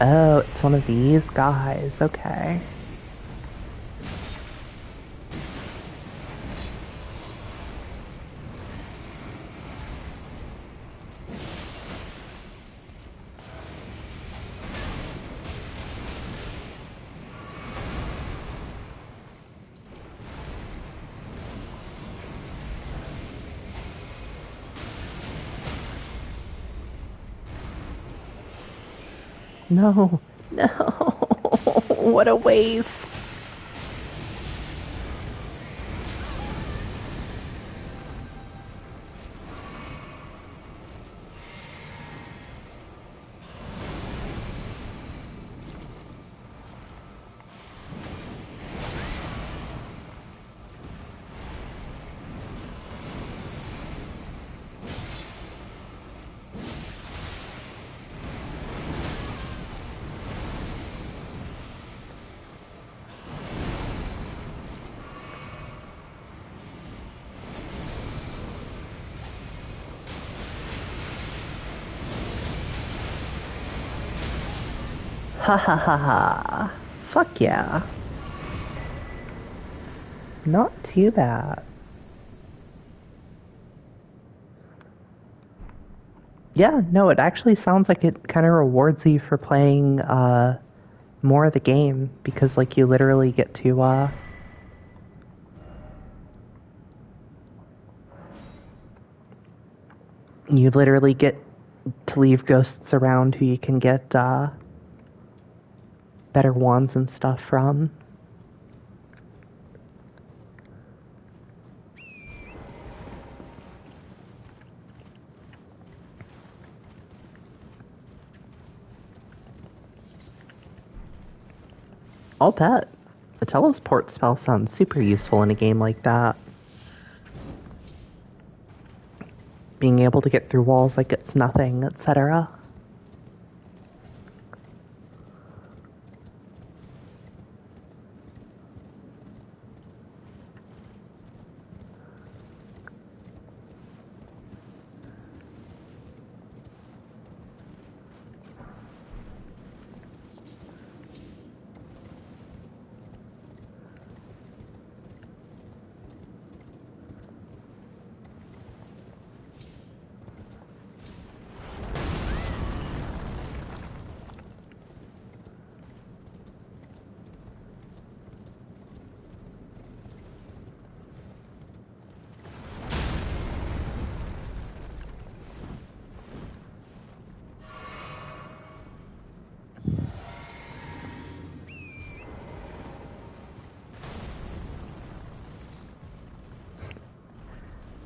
Oh, it's one of these guys. Okay. No, no. What a waste. Ha ha ha ha. Fuck yeah. Not too bad. Yeah, no, it actually sounds like it kind of rewards you for playing more of the game because like you literally get to you literally get to leave ghosts around who you can get better wands and stuff from. I'll bet. A teleport spell sounds super useful in a game like that. Being able to get through walls like it's nothing, etc.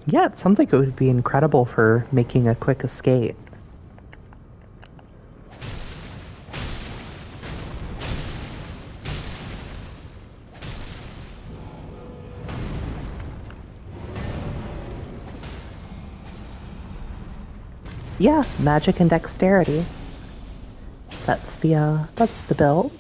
Yeah, it sounds like it would be incredible for making a quick escape. Yeah, magic and dexterity. That's the build.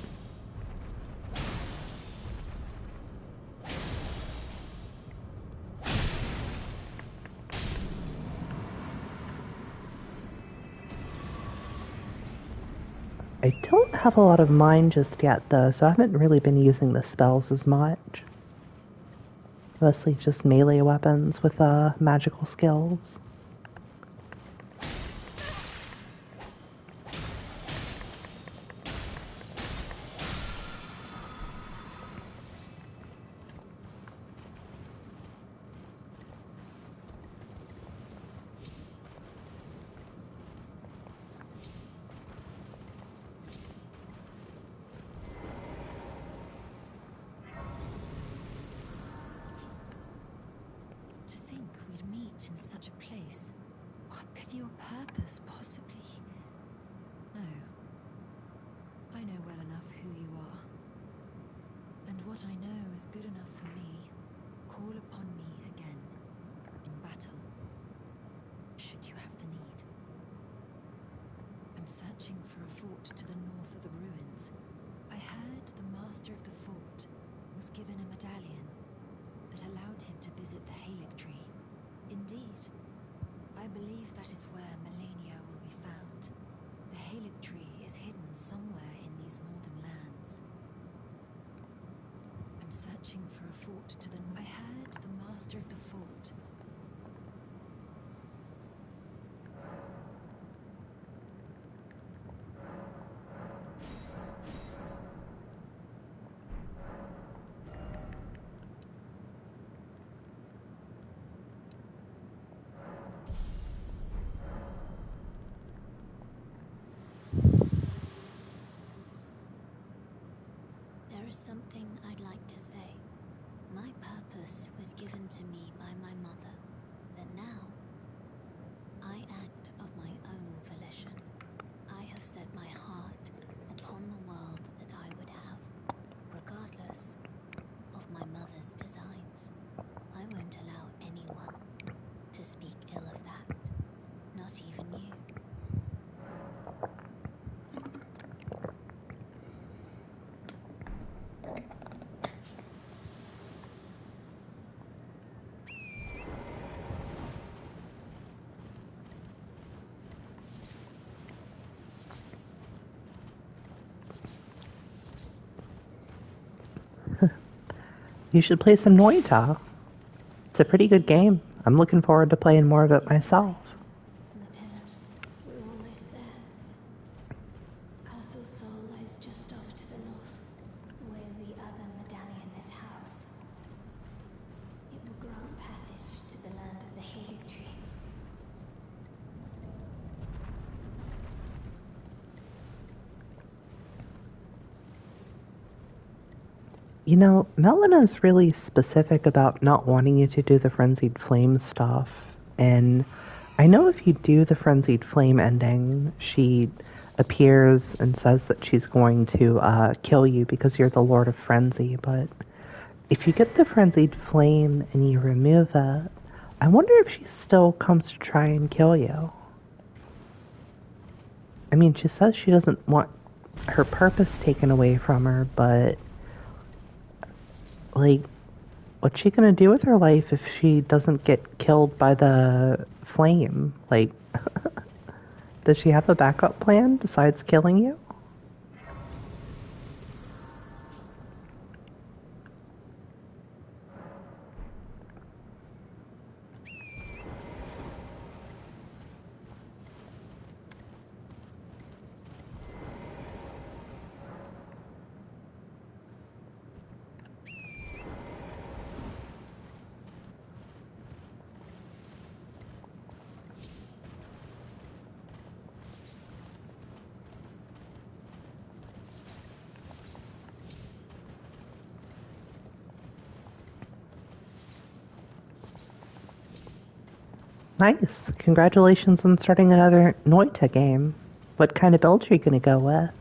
I don't have a lot of mine just yet, though, so I haven't really been using the spells as much. Mostly just melee weapons with magical skills. To think we'd meet in such a place. What could your purpose possibly? No. I know well enough who you are. And what I know is good enough for me. Call upon me again. In battle. Should you have the need. I'm searching for a fort to the north of the ruins. I heard the master of the fort was given a medallion that allowed him to visit the Halig tree. Indeed, I believe that is where Melania will be found. The Halig tree is hidden somewhere in these northern lands. I'm searching for a fort to the north. I heard the master of the fort. There is something I'd like to say. My purpose was given to me by my mother, but now I act of my own volition. I have set my heart upon the world that I would have, regardless of my mother's designs. I won't allow anyone to speak ill of that, not even you. You should play some Noita. It's a pretty good game. I'm looking forward to playing more of it myself. Lieutenant, we're almost there. Castle Sol lies just off to the north, where the other medallion is housed. It will grant passage to the land of the Halig tree. You know, Melena's really specific about not wanting you to do the Frenzied Flame stuff. And I know if you do the Frenzied Flame ending, she appears and says that she's going to kill you because you're the Lord of Frenzy. But if you get the Frenzied Flame and you remove it, I wonder if she still comes to try and kill you. I mean, she says she doesn't want her purpose taken away from her, but like, what's she gonna do with her life if she doesn't get killed by the flame? Like, does she have a backup plan besides killing you? Nice. Congratulations on starting another Noita game. What kind of build are you going to go with?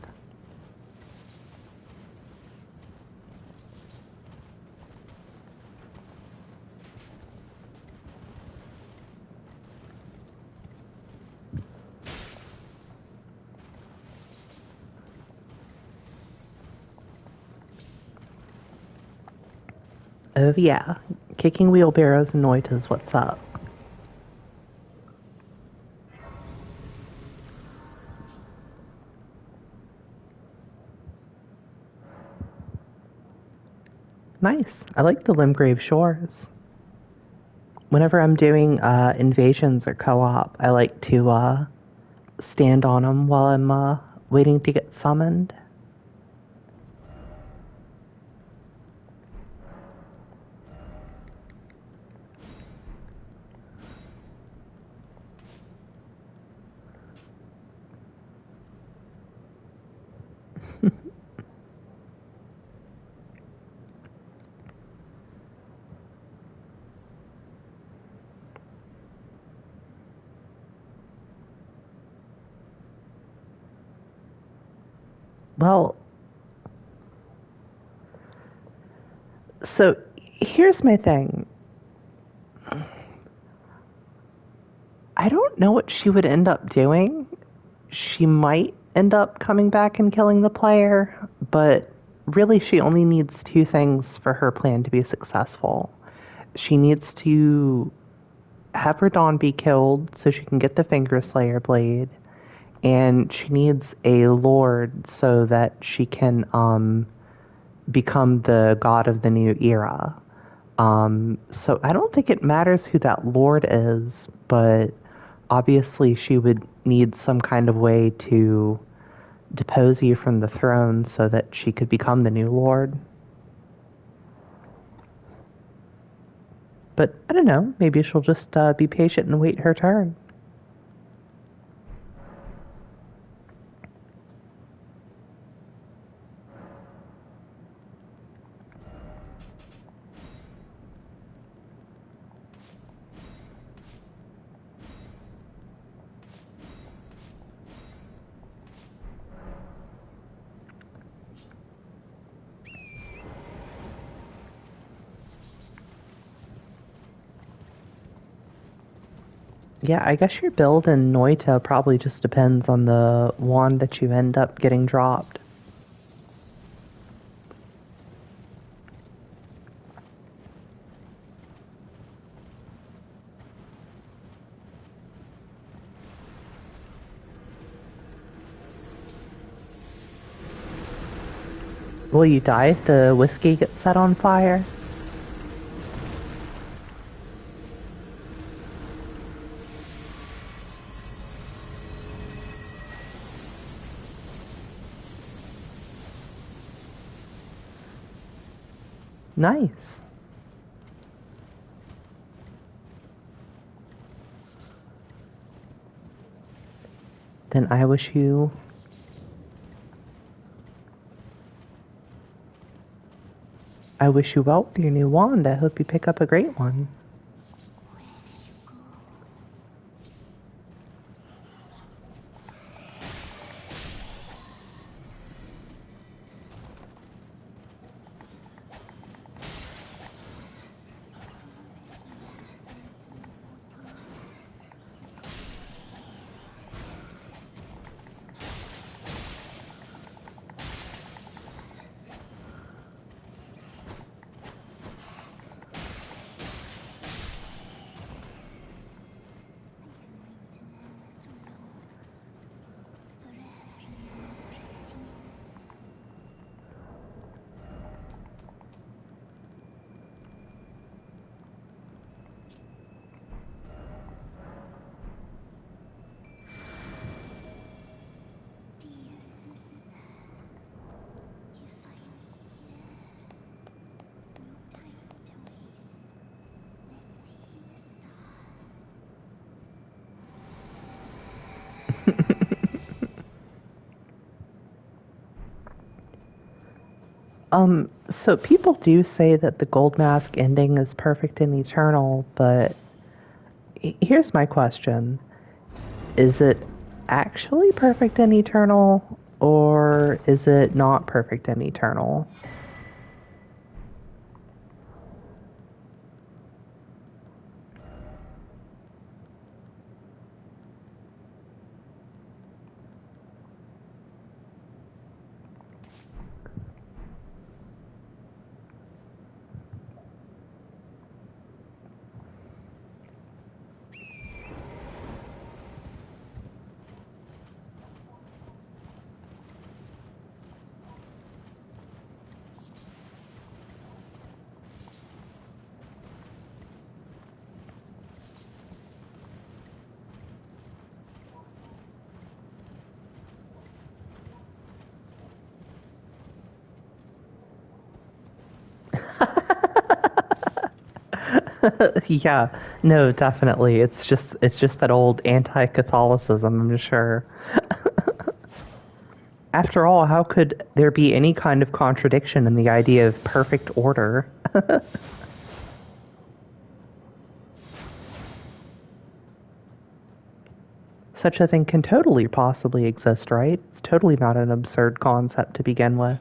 Oh yeah, kicking wheelbarrows and Noitas, what's up? Nice. I like the Limgrave Shores. Whenever I'm doing invasions or co-op, I like to stand on them while I'm waiting to get summoned. Well, so here's my thing. I don't know what she would end up doing. She might end up coming back and killing the player, but really she only needs two things for her plan to be successful. She needs to have her Dawn be killed so she can get the Finger Slayer blade, and she needs a lord so that she can become the god of the new era. So I don't think it matters who that lord is, but obviously she would need some kind of way to depose you from the throne so that she could become the new lord. But I don't know, maybe she'll just be patient and wait her turn. Yeah, I guess your build in Noita probably just depends on the wand that you end up getting dropped. Will you die if the whiskey gets set on fire? Nice. Then I wish you well with your new wand. I hope you pick up a great one. So people do say that the Gold Mask ending is perfect and eternal, but Here's my question. Is it actually perfect and eternal, or is it not perfect and eternal? Yeah, no, definitely. It's just that old anti-Catholicism, I'm sure. After all, how could there be any kind of contradiction in the idea of perfect order? Such a thing can totally possibly exist, right? It's totally not an absurd concept to begin with.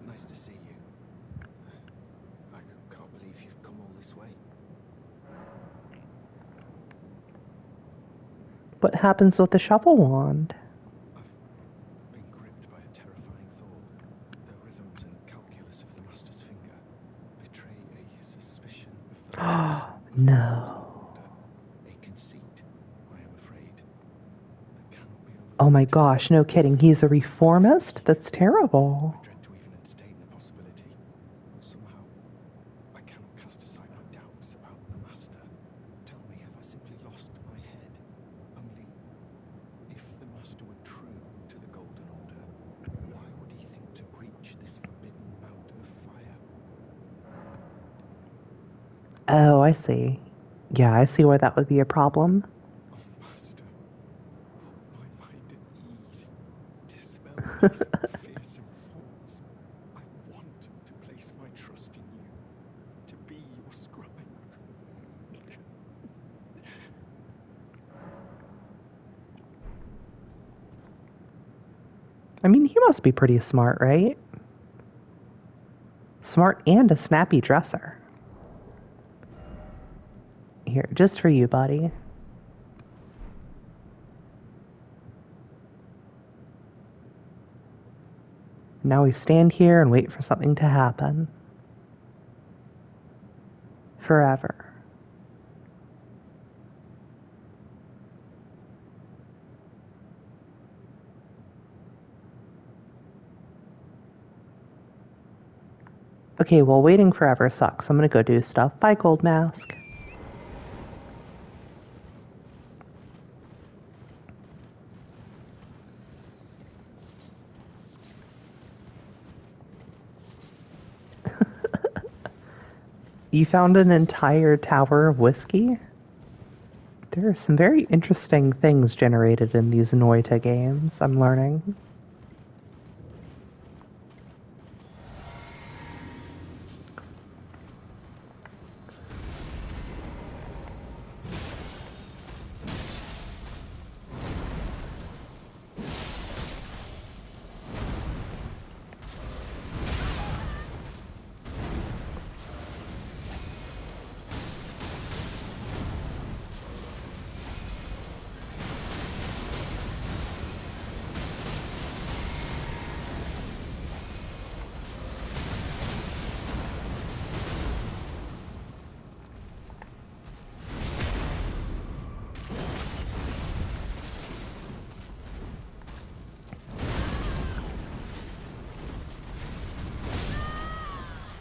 Nice to see you. I can't believe you've come all this way. What happens with the shovel wand? I've been gripped by a terrifying thought. The rhythms and calculus of the Master's finger betray a suspicion of the rise of the No. Order. A conceit, I am afraid, that cannot be overlooked. Oh my gosh, no kidding. He's a reformist? That's terrible. I dread to even entertain the possibility, but somehow I cannot cast aside my doubts about the Master. Tell me, have I simply lost my head? Only, if the Master were true to the Golden Order, why would he think to breach this forbidden mount of fire? Oh, I see. Yeah, I see why that would be a problem. Oh, Master, put my mind at ease. Dispel these fearsome thoughts. I want to place my trust in you, to be your scribe. I mean, he must be pretty smart, right? Smart and a snappy dresser. Here, just for you, buddy. Now we stand here and wait for something to happen. Forever. Okay, well, waiting forever sucks. I'm gonna go do stuff. Bye, Gold Mask. You found an entire tower of whiskey? There are some very interesting things generated in these Noita games, I'm learning.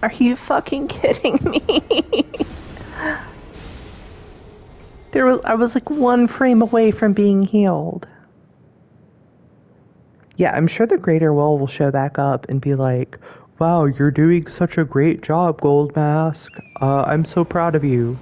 Are you fucking kidding me? I was like one frame away from being healed. Yeah, I'm sure the Greater Will show back up and be like, wow, you're doing such a great job, Gold Mask. I'm so proud of you.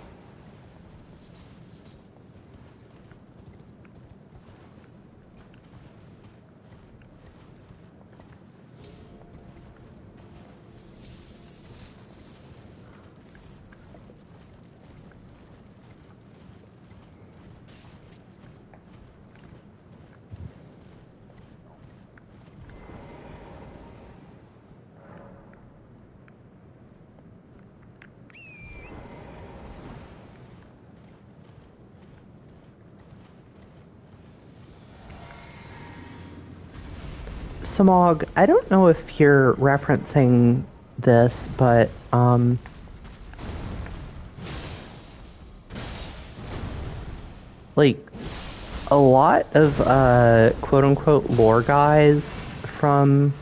Samog, I don't know if you're referencing this, but like a lot of quote unquote lore guys from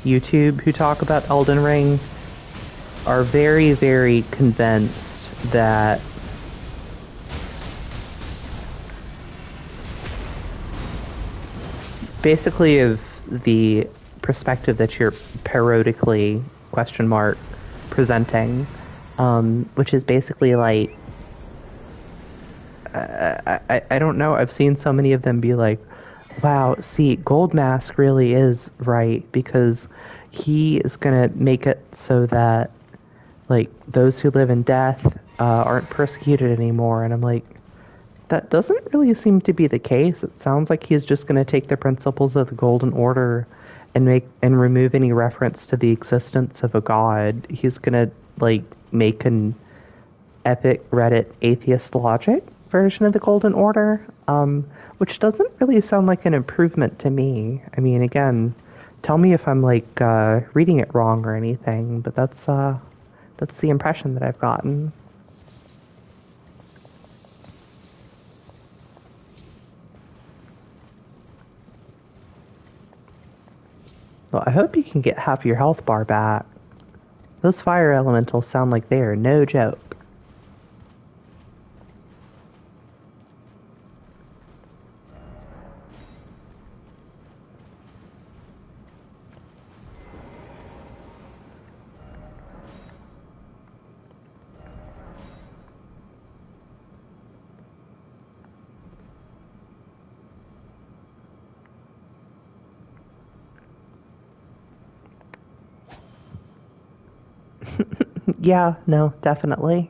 YouTube who talk about Elden Ring are very, very convinced that basically of the perspective that you're periodically question mark presenting, which is basically like I don't know. I've seen so many of them be like, wow, see, Gold Mask really is right because he is going to make it so that like those who live in death aren't persecuted anymore. And I'm like, that doesn't really seem to be the case. It sounds like he's just going to take the principles of the Golden Order and remove any reference to the existence of a god. He's going to like make an epic Reddit atheist logic version of the Golden Order, which doesn't really sound like an improvement to me. I mean, again, tell me if I'm like reading it wrong or anything, but that's the impression that I've gotten. Well, I hope you can get half your health bar back. Those fire elementals sound like they are no joke. Yeah, no, definitely.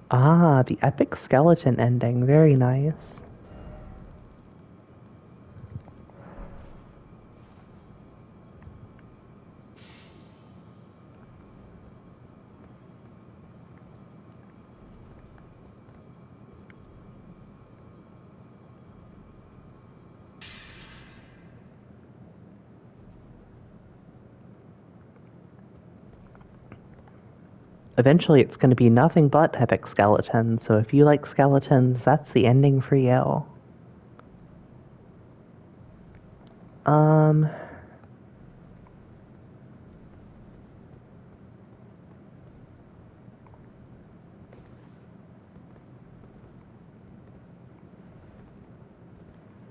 Ah, the epic skeleton ending. Very nice. Eventually it's going to be nothing but epic skeletons, so if you like skeletons, that's the ending for you.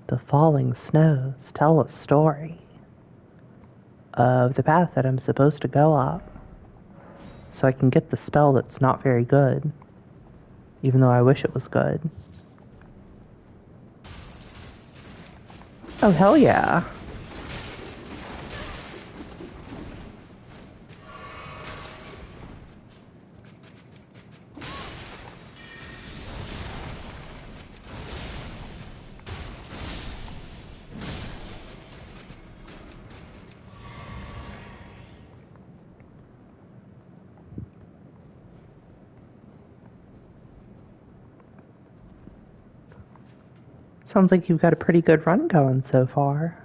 The falling snows tell a story of the path that I'm supposed to go up, so I can get the spell that's not very good, even though I wish it was good. Oh, hell yeah. Sounds like you've got a pretty good run going so far.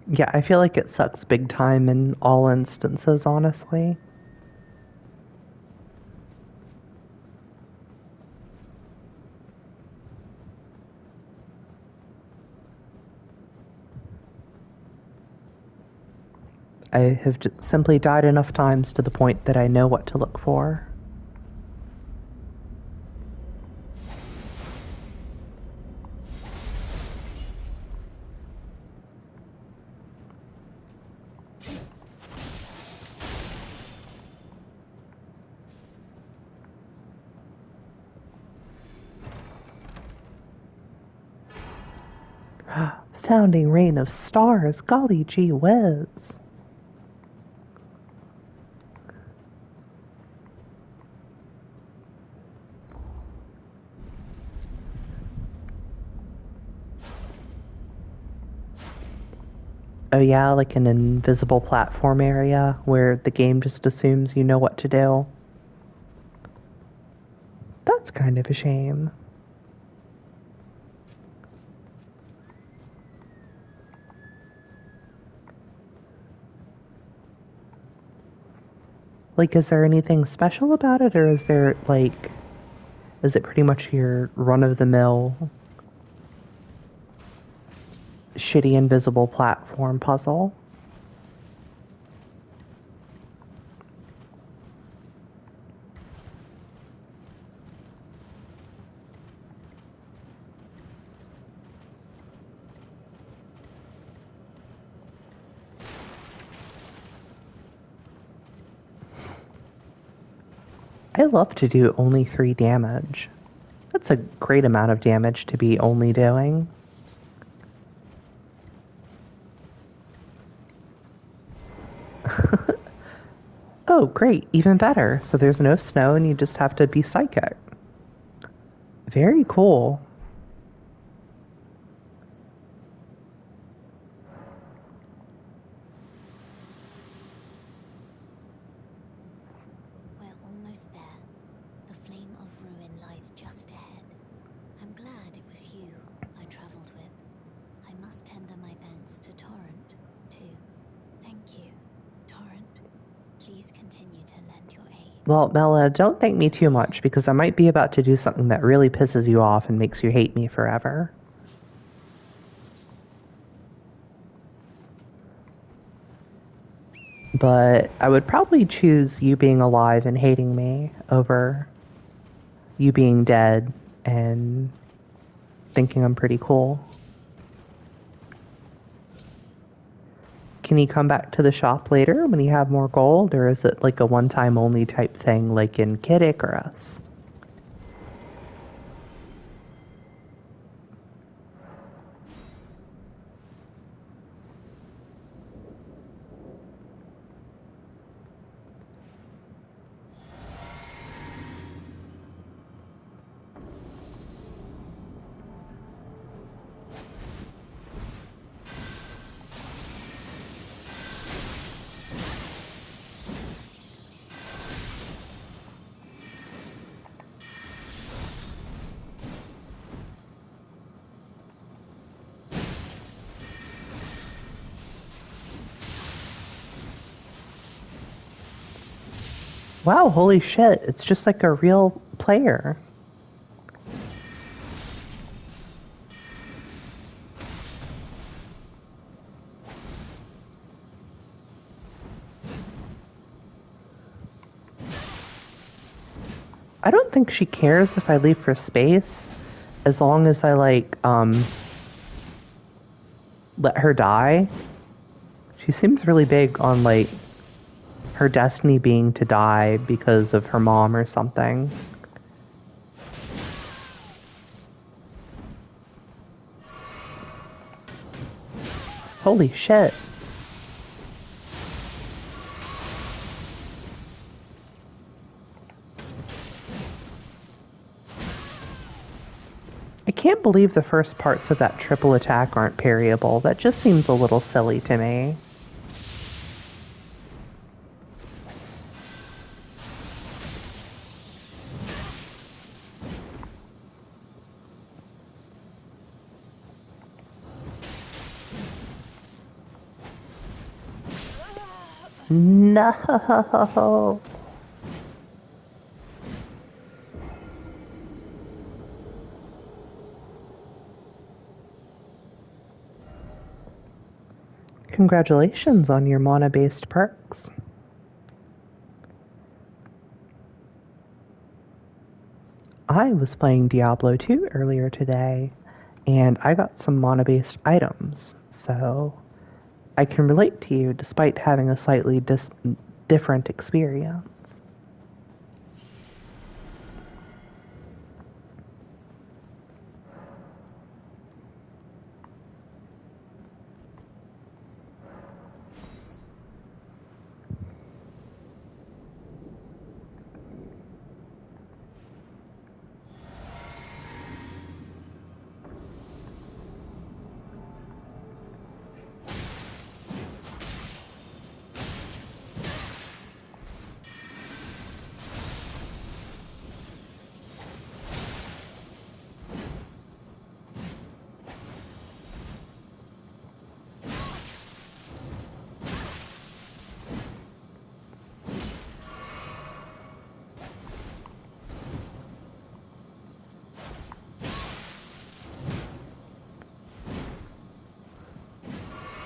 Yeah, I feel like it sucks big time in all instances, honestly. I have simply died enough times to the point that I know what to look for. confounding rain of stars, golly gee whiz. Oh yeah, like an invisible platform area where the game just assumes you know what to do. That's kind of a shame. Like, is there anything special about it, or is there, like, is it pretty much your run-of-the-mill, shitty invisible platform puzzle? I love to do only 3 damage. That's a great amount of damage to be only doing. Oh, great, even better. So there's no snow and you just have to be psychic. Very cool. We're almost there. The flame of ruin lies just ahead. I'm glad it was you I traveled with. I must tender my thanks to Torrent, too. Thank you, Torrent. Please continue to lend your aid. Well, Bella, don't thank me too much because I might be about to do something that really pisses you off and makes you hate me forever. But I would probably choose you being alive and hating me over you being dead and thinking I'm pretty cool. Can you come back to the shop later when you have more gold, or is it like a one-time only type thing like in Kid Icarus? Wow, holy shit, it's just like a real player. I don't think she cares if I leave for space, as long as I, like, let her die. She seems really big on, like, her destiny being to die because of her mom or something. Holy shit. I can't believe the first parts of that triple attack aren't parryable. That just seems a little silly to me. No. Congratulations on your mana-based perks. I was playing Diablo 2 earlier today, and I got some mana-based items, so I can relate to you despite having a slightly different experience.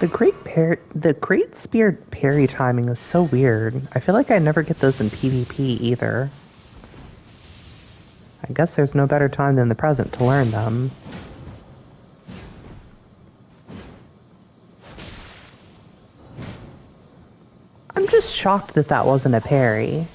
The great spear parry timing is so weird. I feel like I never get those in PvP either. I guess there's no better time than the present to learn them. I'm just shocked that that wasn't a parry.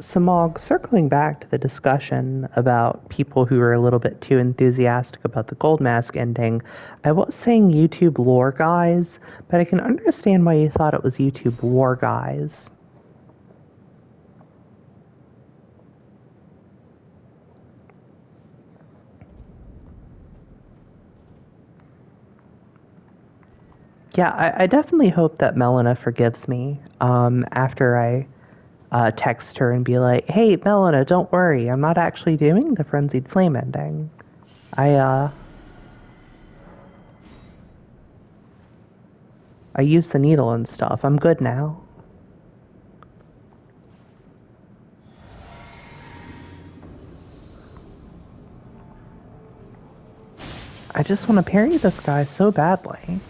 Samog, circling back to the discussion about people who are a little bit too enthusiastic about the Gold Mask ending, I was saying YouTube lore guys, but I can understand why you thought it was YouTube war guys. Yeah, I definitely hope that Melina forgives me after I text her and be like, hey, Melina, don't worry. I'm not actually doing the Frenzied Flame ending. I used the needle and stuff. I'm good now. I just want to parry this guy so badly.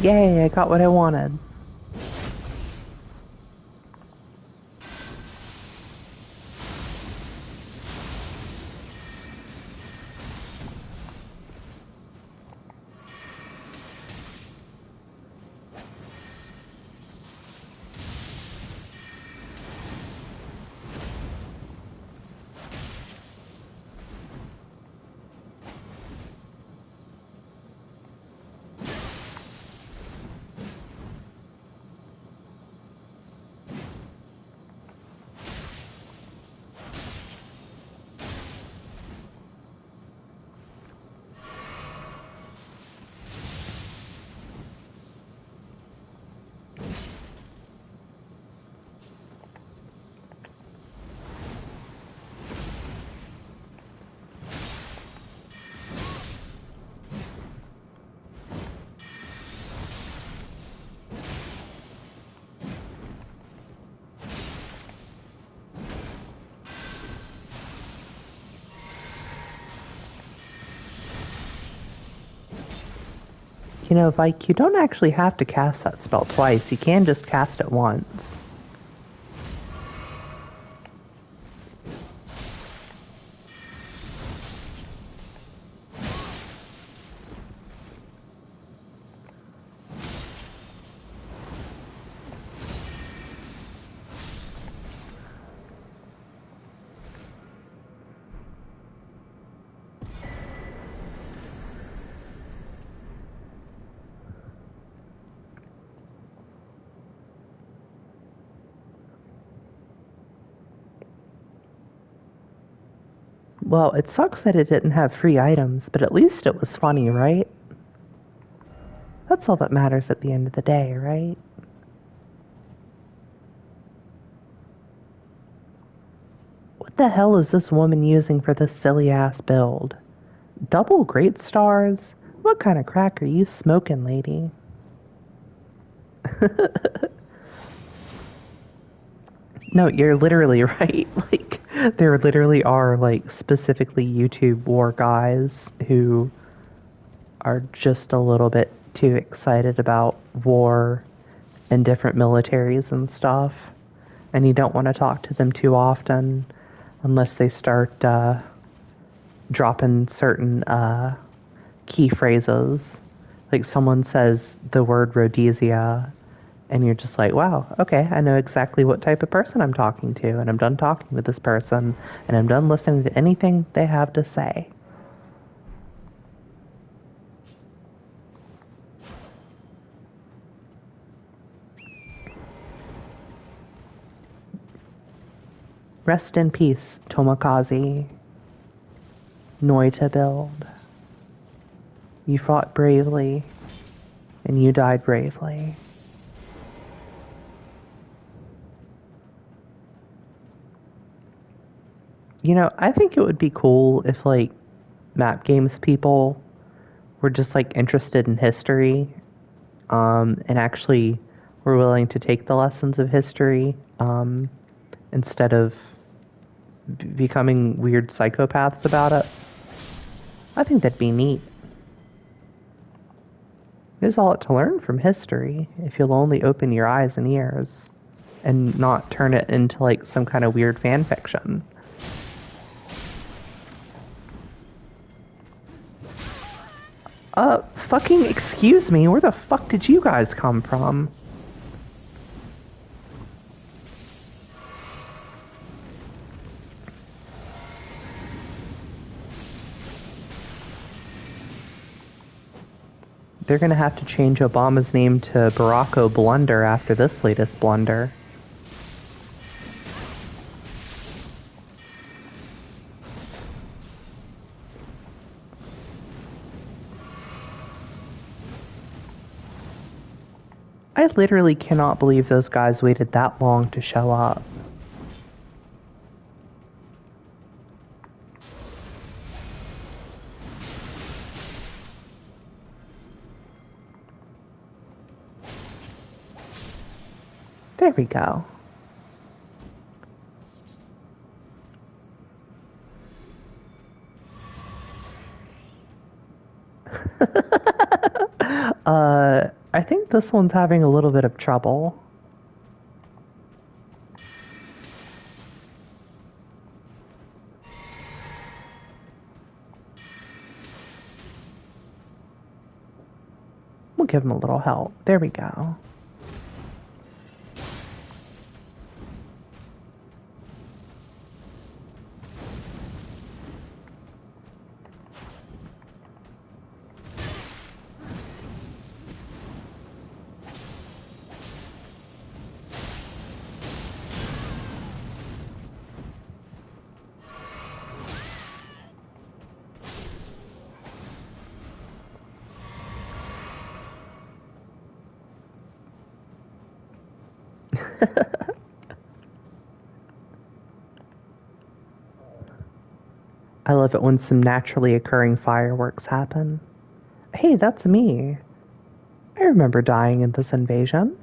Yay, I got what I wanted. You know, Vike, you don't actually have to cast that spell twice. You can just cast it once. Well, it sucks that it didn't have free items, but at least it was funny, right? That's all that matters at the end of the day, right? What the hell is this woman using for this silly-ass build? Double great stars? What kind of crack are you smoking, lady? No, you're literally right. Like, there literally are, like, specifically YouTube war guys who are just a little bit too excited about war and different militaries and stuff. And you don't want to talk to them too often unless they start dropping certain key phrases. Like someone says the word Rhodesia, and you're just like, wow, okay, I know exactly what type of person I'm talking to, and I'm done talking with this person, and I'm done listening to anything they have to say. Rest in peace, Tomokazi. Noita build. You fought bravely, and you died bravely. I think it would be cool if, like, map games people were just, like, interested in history, and actually were willing to take the lessons of history, instead of becoming weird psychopaths about it. I think that'd be neat. There's a lot to learn from history if you'll only open your eyes and ears and not turn it into, like, some kind of weird fan fiction. Fucking excuse me, where the fuck did you guys come from? They're gonna have to change Obama's name to Barack O'Blunder after this latest blunder. I literally cannot believe those guys waited that long to show up. There we go. I think this one's having a little bit of trouble. We'll give him a little help. There we go. I love it when some naturally occurring fireworks happen. Hey, that's me. I remember dying in this invasion.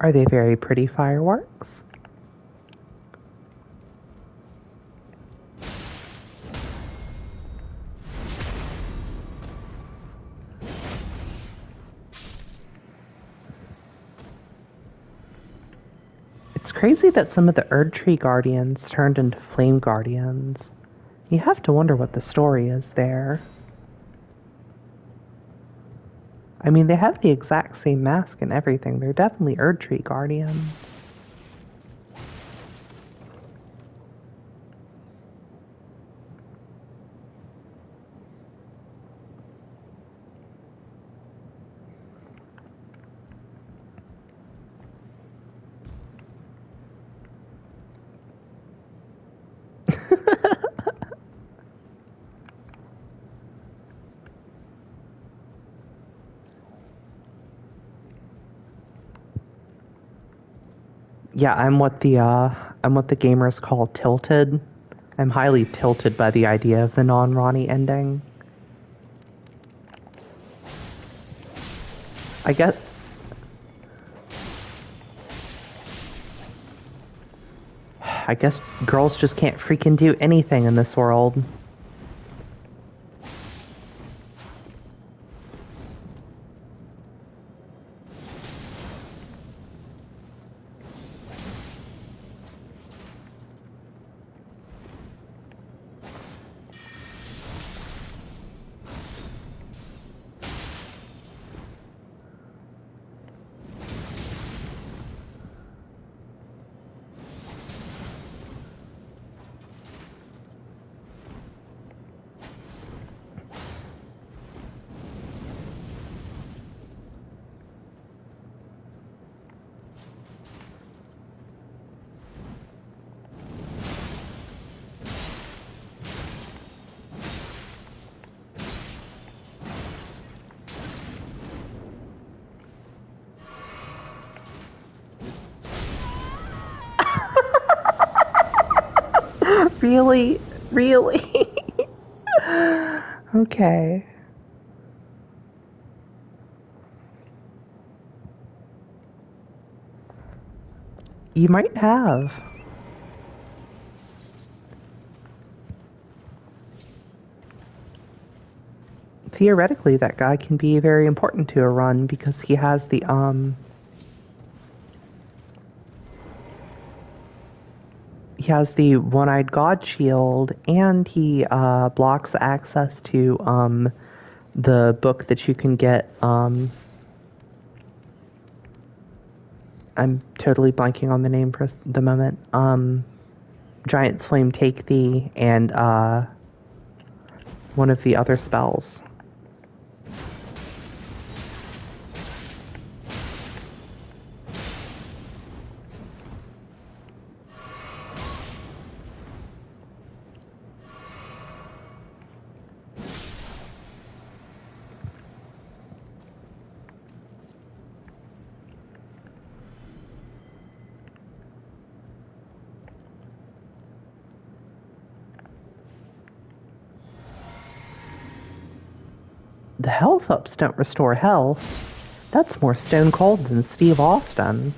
Are they very pretty fireworks? It's crazy that some of the Erdtree Guardians turned into Flame Guardians. You have to wonder what the story is there. I mean, they have the exact same mask and everything. They're definitely Erdtree Guardians. Yeah, I'm what the gamers call tilted. I'm highly tilted by the idea of the non-Ronnie ending. I guess girls just can't freaking do anything in this world. Really? Really? Okay. You might have. Theoretically, that guy can be very important to a run because he has the one-eyed god shield, and he blocks access to the book that you can get. I'm totally blanking on the name for the moment. Giant's Flame Take Thee, and one of the other spells. The health ups don't restore health. That's more stone cold than Steve Austin.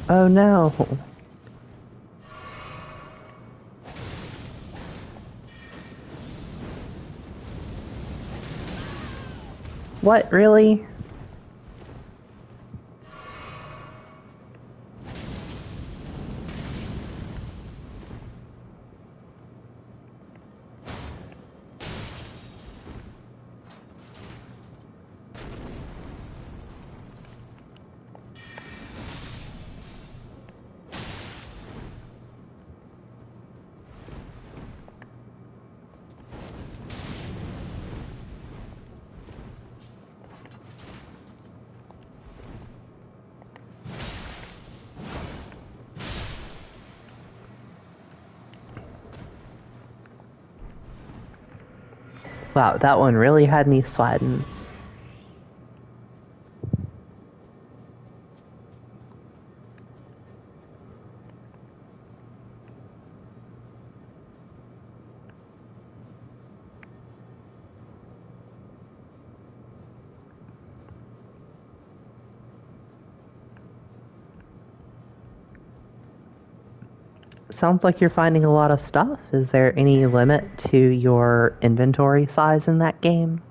Oh no. What, really? Wow, that one really had me sweating. Sounds like you're finding a lot of stuff. Is there any limit to your inventory size in that game?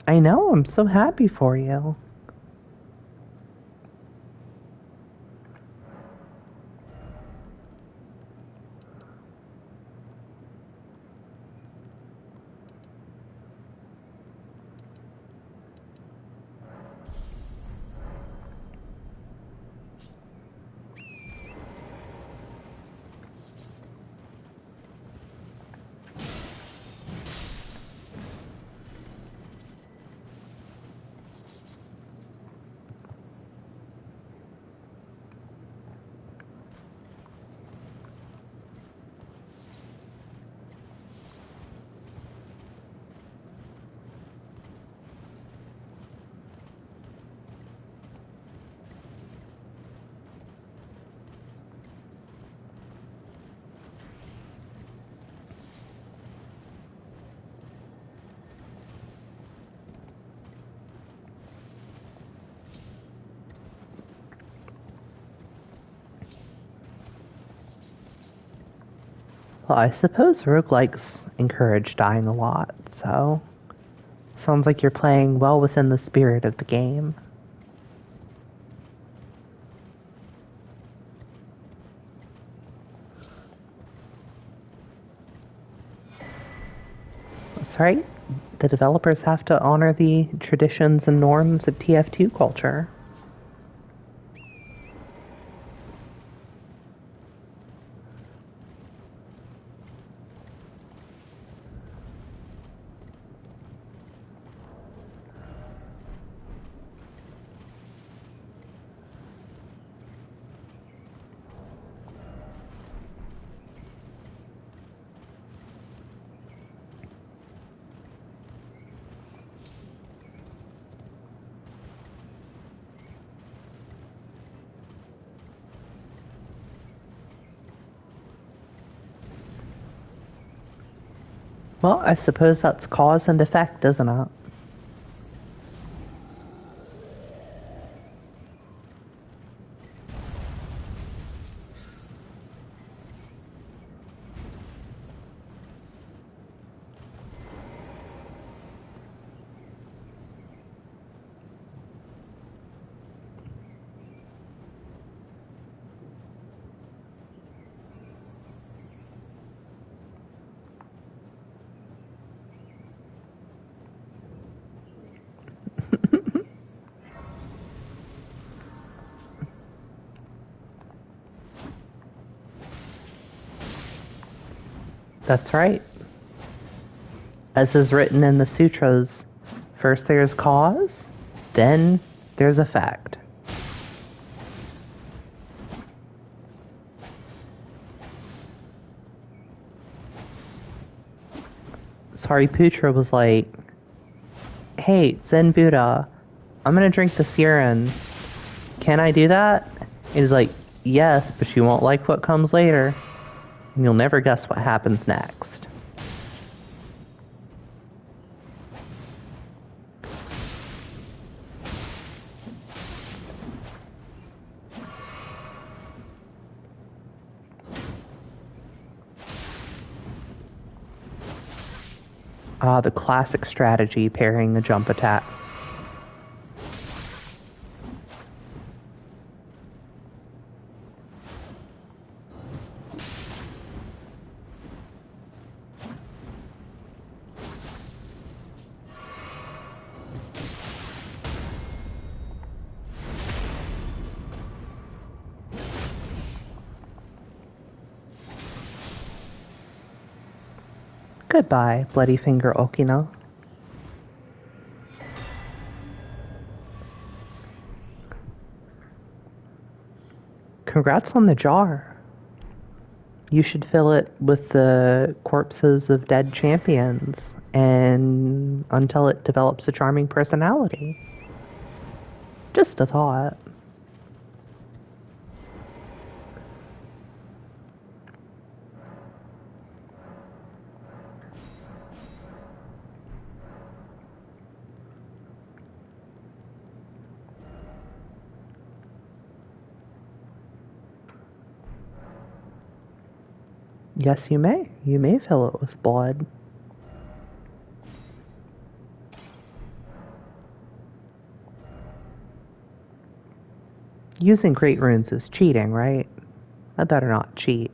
I know, I'm so happy for you. Well, I suppose roguelikes encourage dying a lot, so sounds like you're playing well within the spirit of the game. That's right. The developers have to honor the traditions and norms of TF2 culture. Well, I suppose that's cause and effect, isn't it? That's right. As is written in the sutras, first there's cause, then there's effect. Sariputra was like, hey, Zen Buddha, I'm gonna drink this urine. Can I do that? He's like, yes, but you won't like what comes later. And you'll never guess what happens next. Ah, the classic strategy, parrying the jump attack. Goodbye, Bloody Finger Okina. Congrats on the jar. You should fill it with the corpses of dead champions and until it develops a charming personality. Just a thought. Yes, you may. You may fill it with blood. Using great runes is cheating, right? I better not cheat.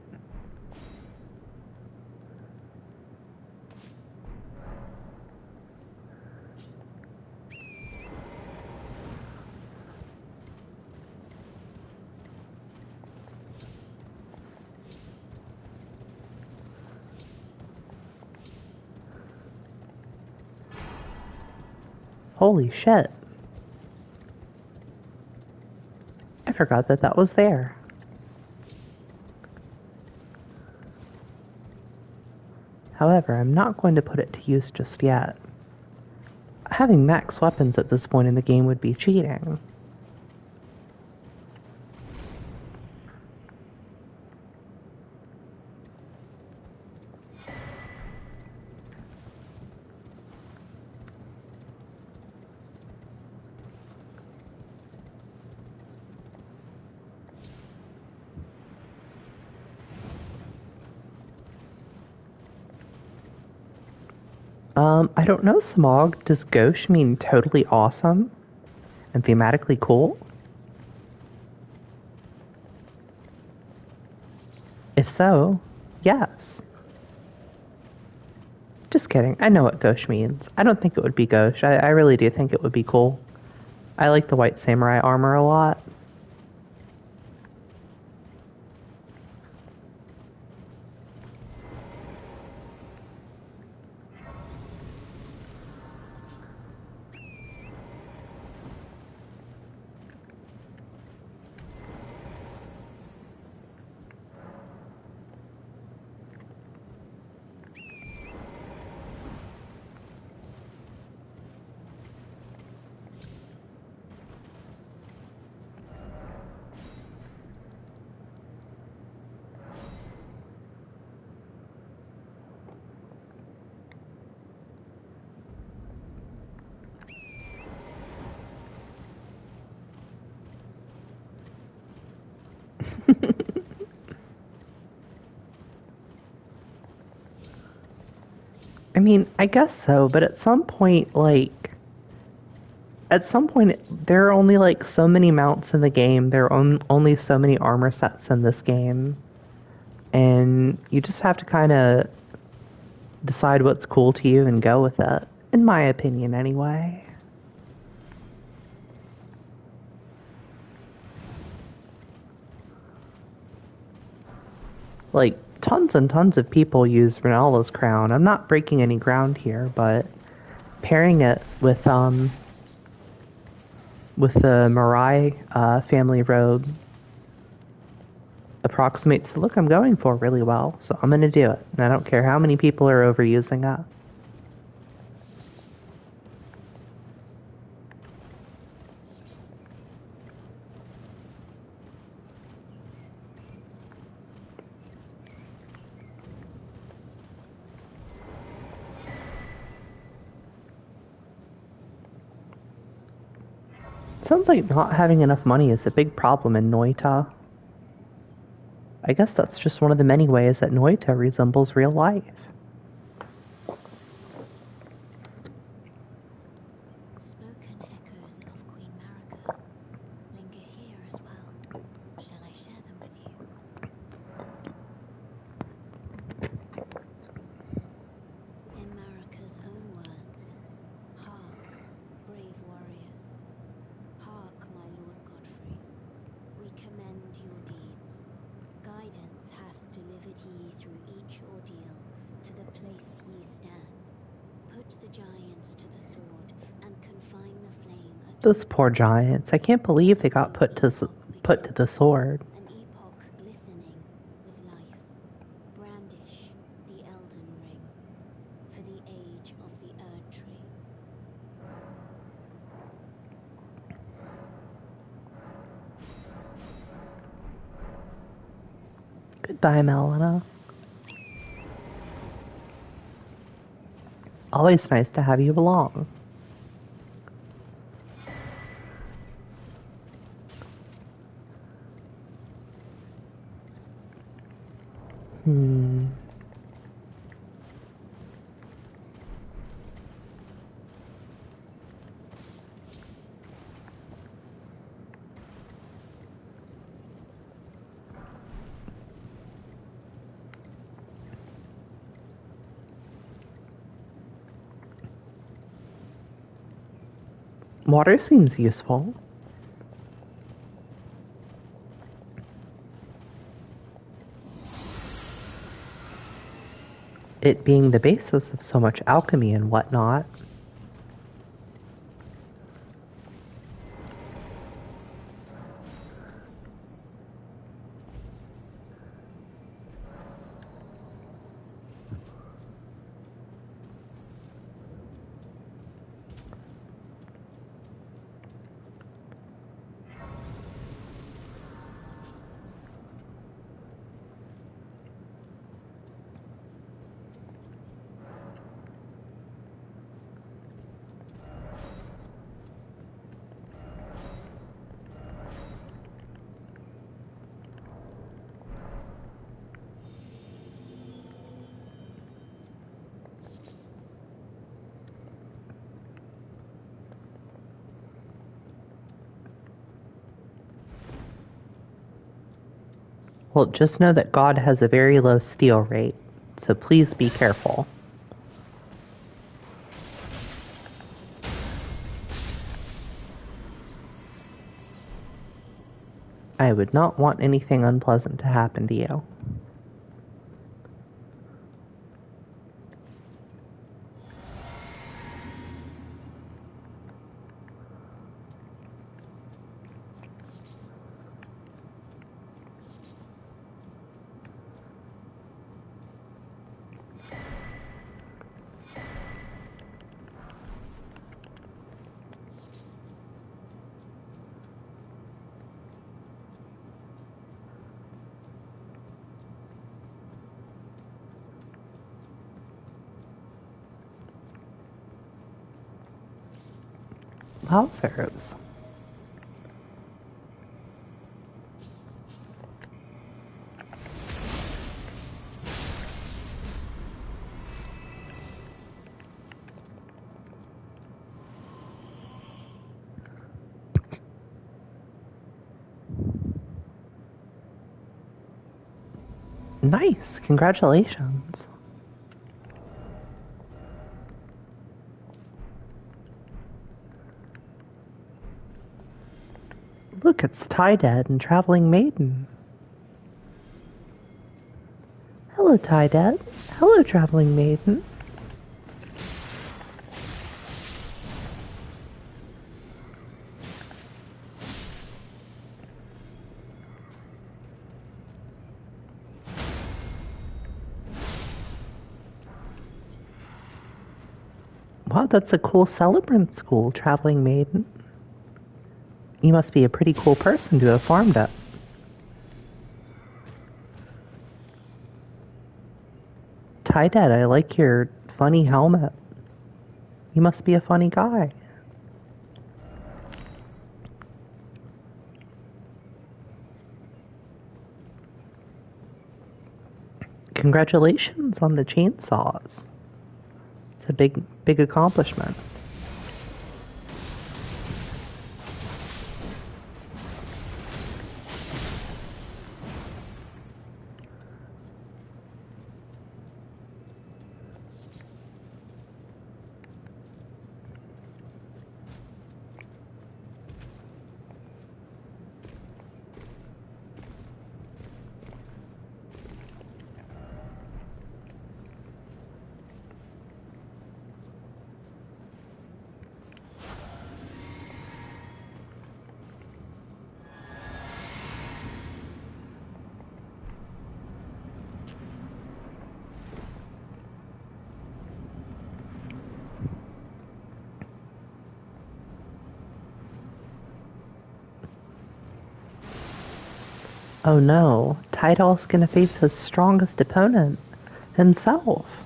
Holy shit. I forgot that that was there. However, I'm not going to put it to use just yet. Having max weapons at this point in the game would be cheating. I don't know, Smog. Does gauche mean totally awesome and thematically cool? If so, yes. Just kidding. I know what gauche means. I don't think it would be gauche. I really do think it would be cool. I like the white samurai armor a lot. I mean, I guess so, but at some point, there are only like so many mounts in the game. There are only so many armor sets in this game. And you just have to kind of decide what's cool to you and go with it. In my opinion, anyway. Like, tons and tons of people use Ronaldo's crown. I'm not breaking any ground here, but pairing it with the Mirai family robe approximates the look I'm going for really well, so I'm going to do it. And I don't care how many people are overusing it. Sounds like not having enough money is a big problem in Noita. I guess that's just one of the many ways that Noita resembles real life. Spoken echoes of Queen Marika linger here as well. Shall I share them with you? In Marika's own words, hark, brave warriors. Hark, my lord Godfrey. We commend your deeds. Guidance hath delivered ye through each ordeal to the place ye stand. Put the giants to the sword and confine the flame. Those poor giants. I can't believe they got put to the sword. An epoch glistening with life. Brandish the Elden ring for the age of the Erd tree. Goodbye, Melina. Always nice to have you along. Water seems useful. It being the basis of so much alchemy and whatnot. Well, just know that God has a very low steal rate, so please be careful. I would not want anything unpleasant to happen to you. Wowzers. Nice, congratulations. Look, it's Tydad and Traveling Maiden. Hello, Tydad. Hello, Traveling Maiden. Wow, that's a cool celebrant school, Traveling Maiden. You must be a pretty cool person to have formed it. Tydad, I like your funny helmet. You must be a funny guy. Congratulations on the chainsaws. It's a big accomplishment. Oh no, Tydal's gonna face his strongest opponent, himself.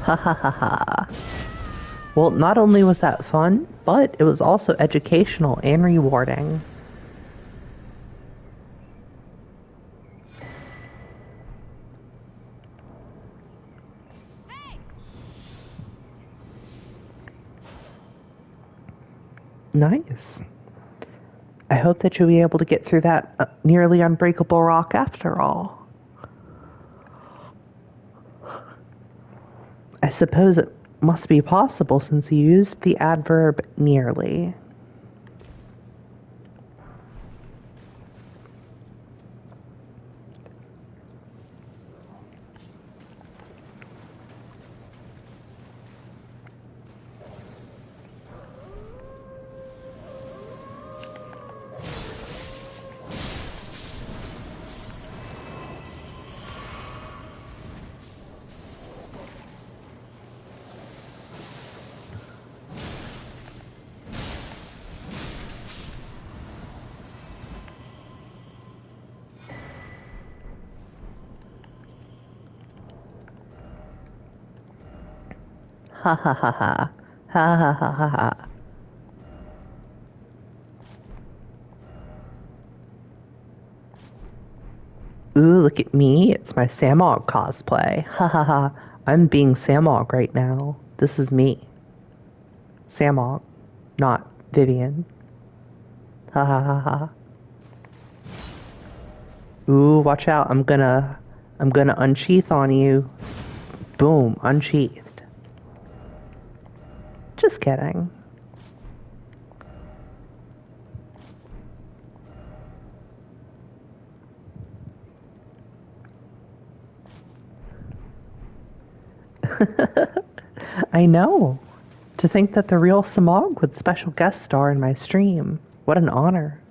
Ha ha ha ha. Well, not only was that fun, but it was also educational and rewarding. Nice. I hope that you'll be able to get through that nearly unbreakable rock after all. I suppose it must be possible since you used the adverb nearly. Ha ha ha ha. Ha ha ha ha ha. Ooh, look at me. It's my Samog cosplay. Ha ha ha. I'm being Samog right now. This is me. Samog, not Vivian. Ha ha ha ha. Ooh, watch out. I'm gonna unsheath on you. Boom, unsheathed. Just kidding. I know. To think that the real Samog would special guest star in my stream. What an honor.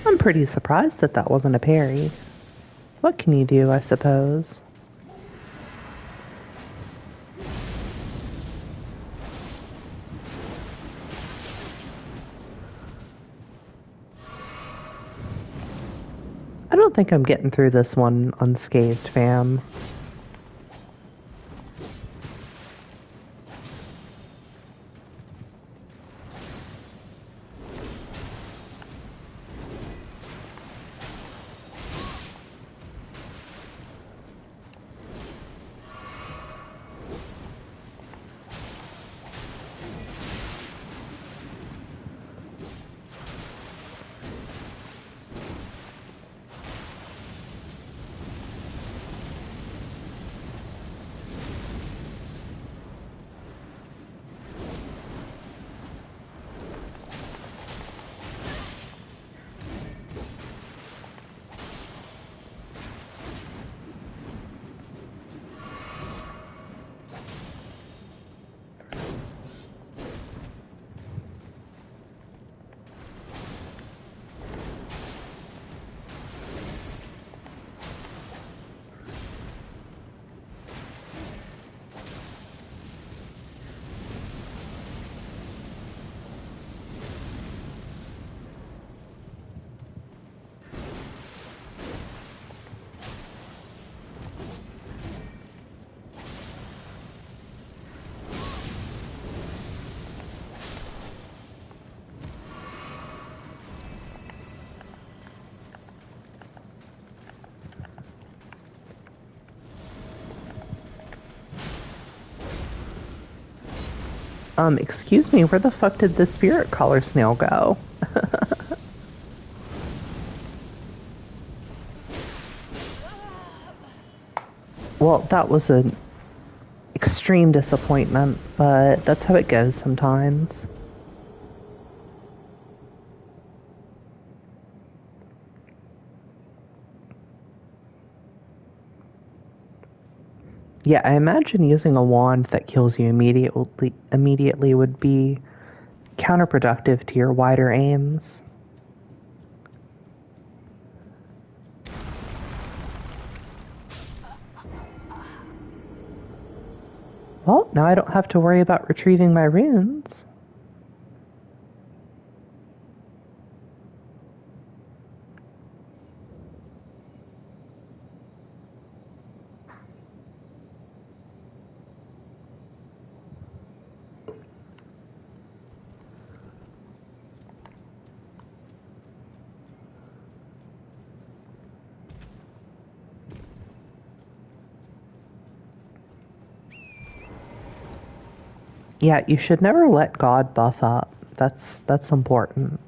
I'm pretty surprised that that wasn't a parry. What can you do, I suppose? I don't think I'm getting through this one unscathed, fam. Excuse me, where the fuck did the spirit collar snail go? Well, that was an extreme disappointment, but that's how it goes sometimes. Yeah, I imagine using a wand that kills you immediately would be counterproductive to your wider aims. Well, now I don't have to worry about retrieving my runes. Yeah, you should never let God buff up. That's important.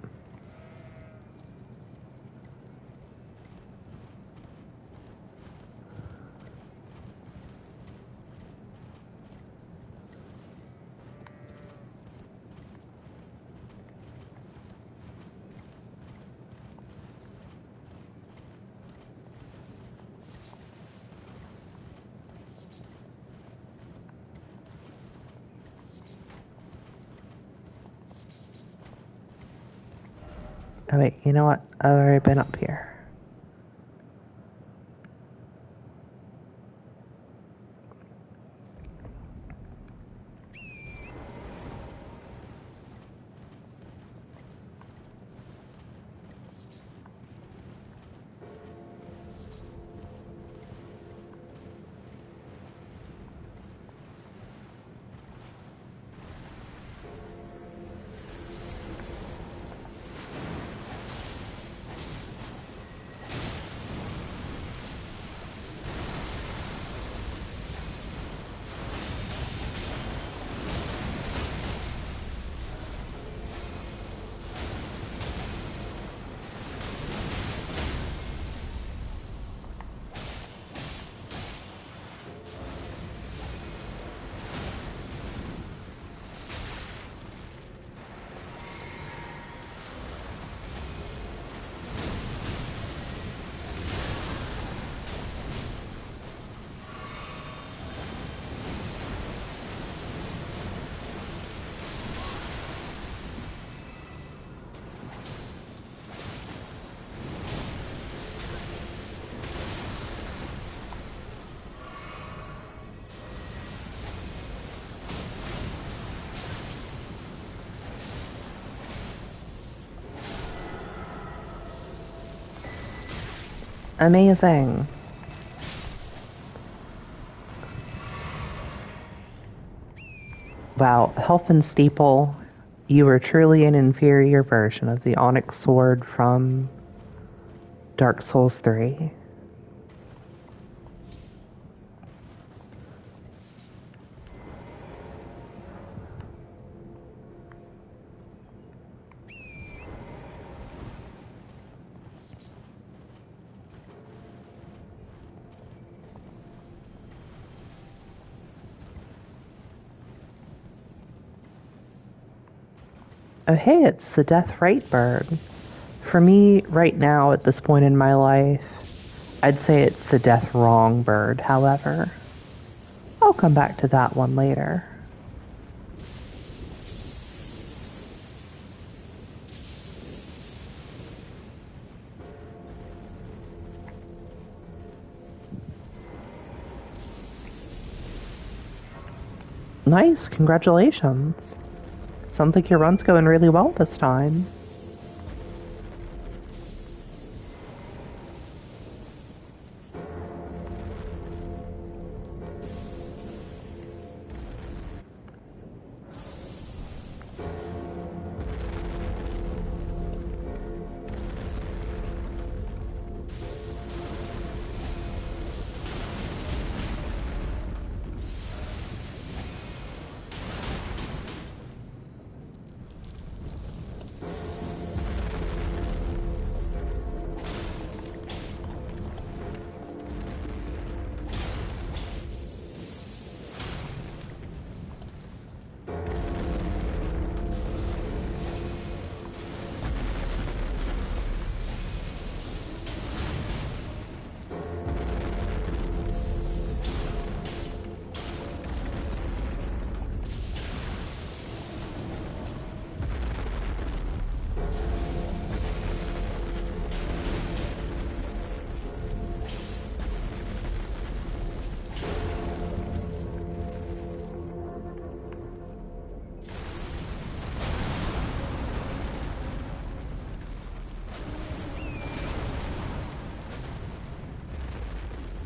Oh wait, you know what? I've already been up here. Amazing. Wow, Health and Steeple, you are truly an inferior version of the Onyx Sword from Dark Souls 3. Oh hey, it's the Death Right bird. For me, right now, at this point in my life, I'd say it's the Death Wrong bird, however. I'll come back to that one later. Nice, congratulations. Sounds like your run's going really well this time.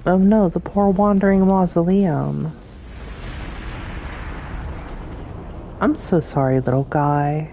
Oh no, the poor wandering mausoleum. I'm so sorry, little guy.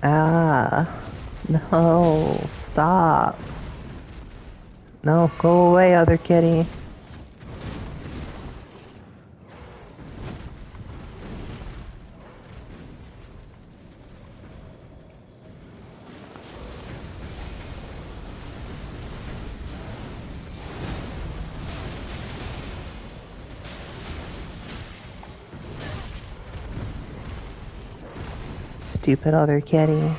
Ah, no, stop. No, go away, other kitty. Stupid other kitty.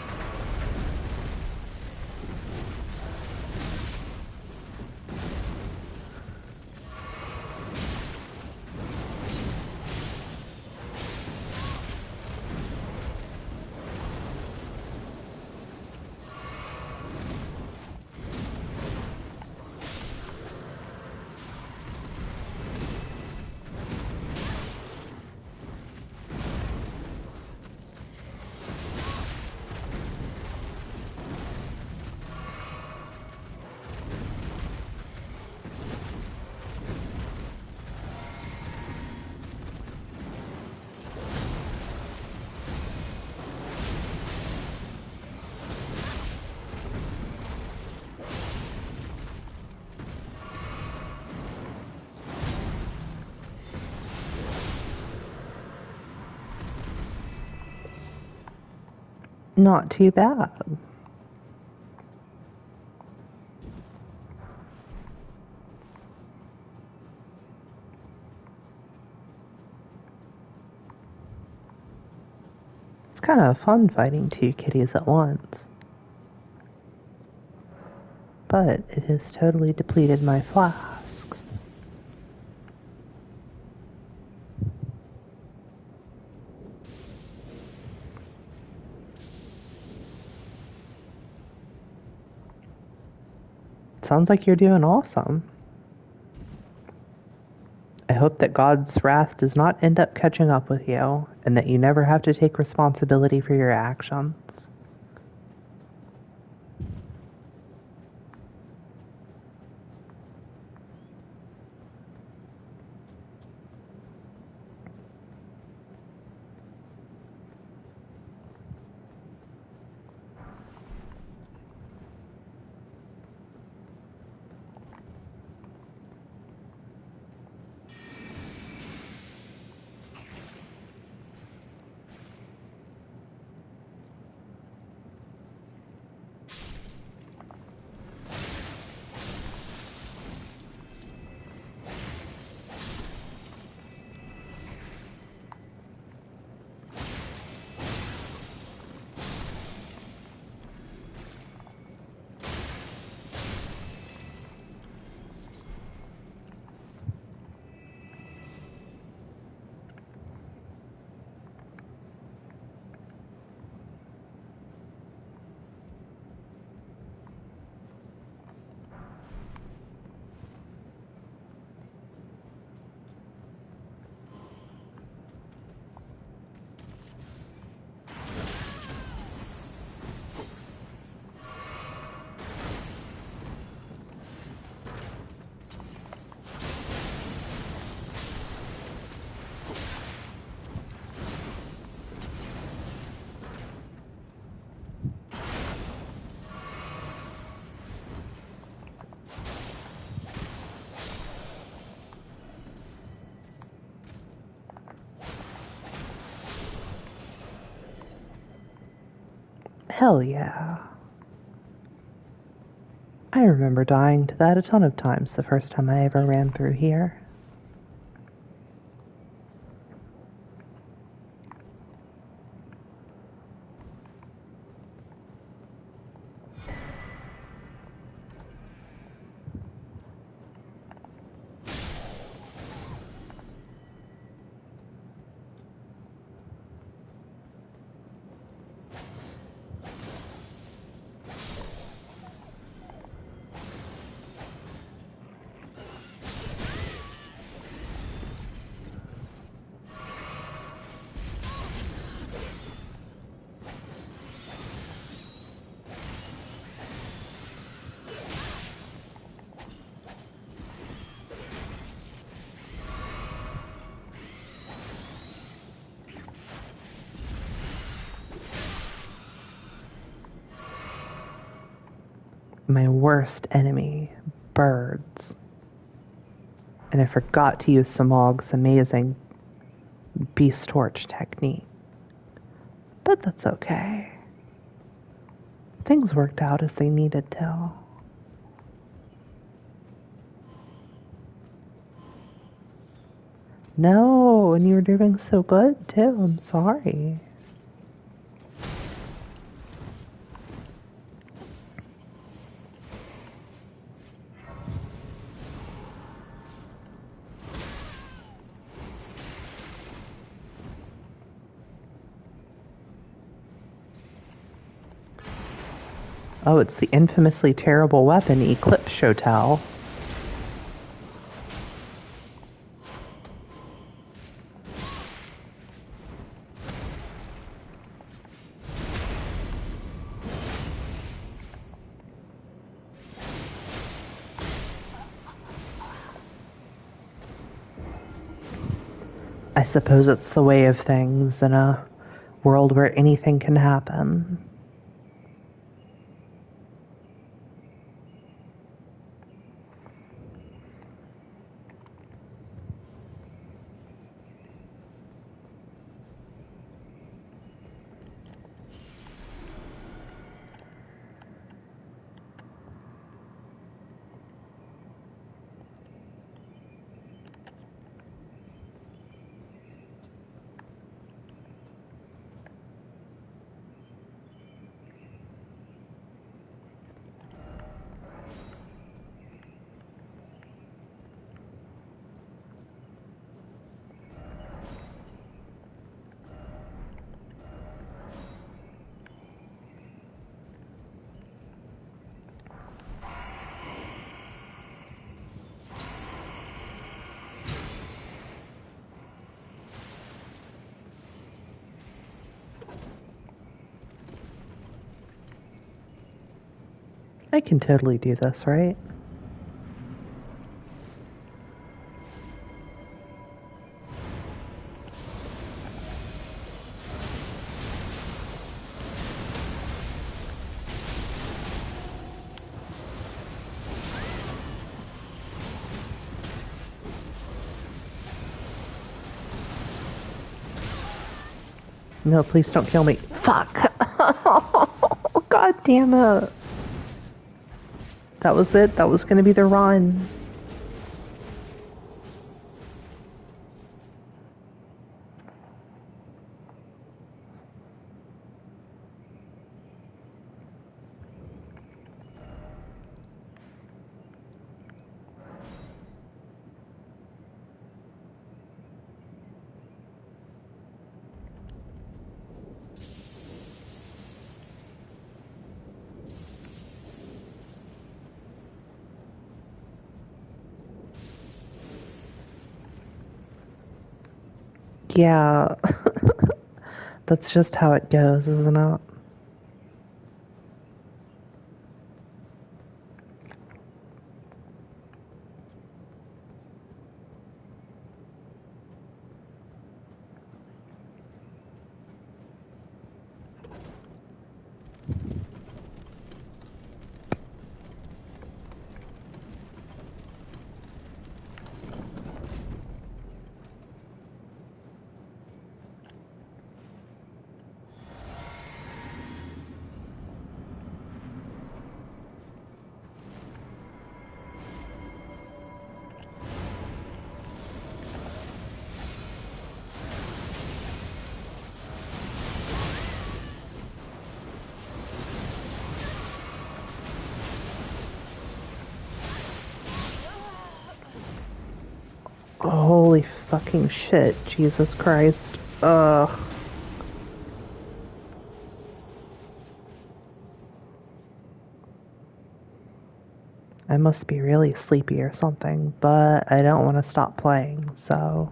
Not too bad. It's kind of fun fighting two kitties at once. But it has totally depleted my flasks. Sounds like you're doing awesome. I hope that God's wrath does not end up catching up with you, and that you never have to take responsibility for your actions. Hell yeah. I remember dying to that a ton of times the first time I ever ran through here. my worst enemy, birds. And I forgot to use Samog's amazing beast torch technique. But that's okay. Things worked out as they needed to. No, and you were doing so good too. I'm sorry. Oh, it's the infamously terrible weapon, Eclipse Shotel. I suppose it's the way of things in a world where anything can happen. I can totally do this, right? No, please don't kill me. Fuck! God damn it. That was it. That was gonna be the run. Yeah. That's just how it goes, isn't it? Holy fucking shit, Jesus Christ. Ugh. I must be really sleepy or something, but I don't want to stop playing, so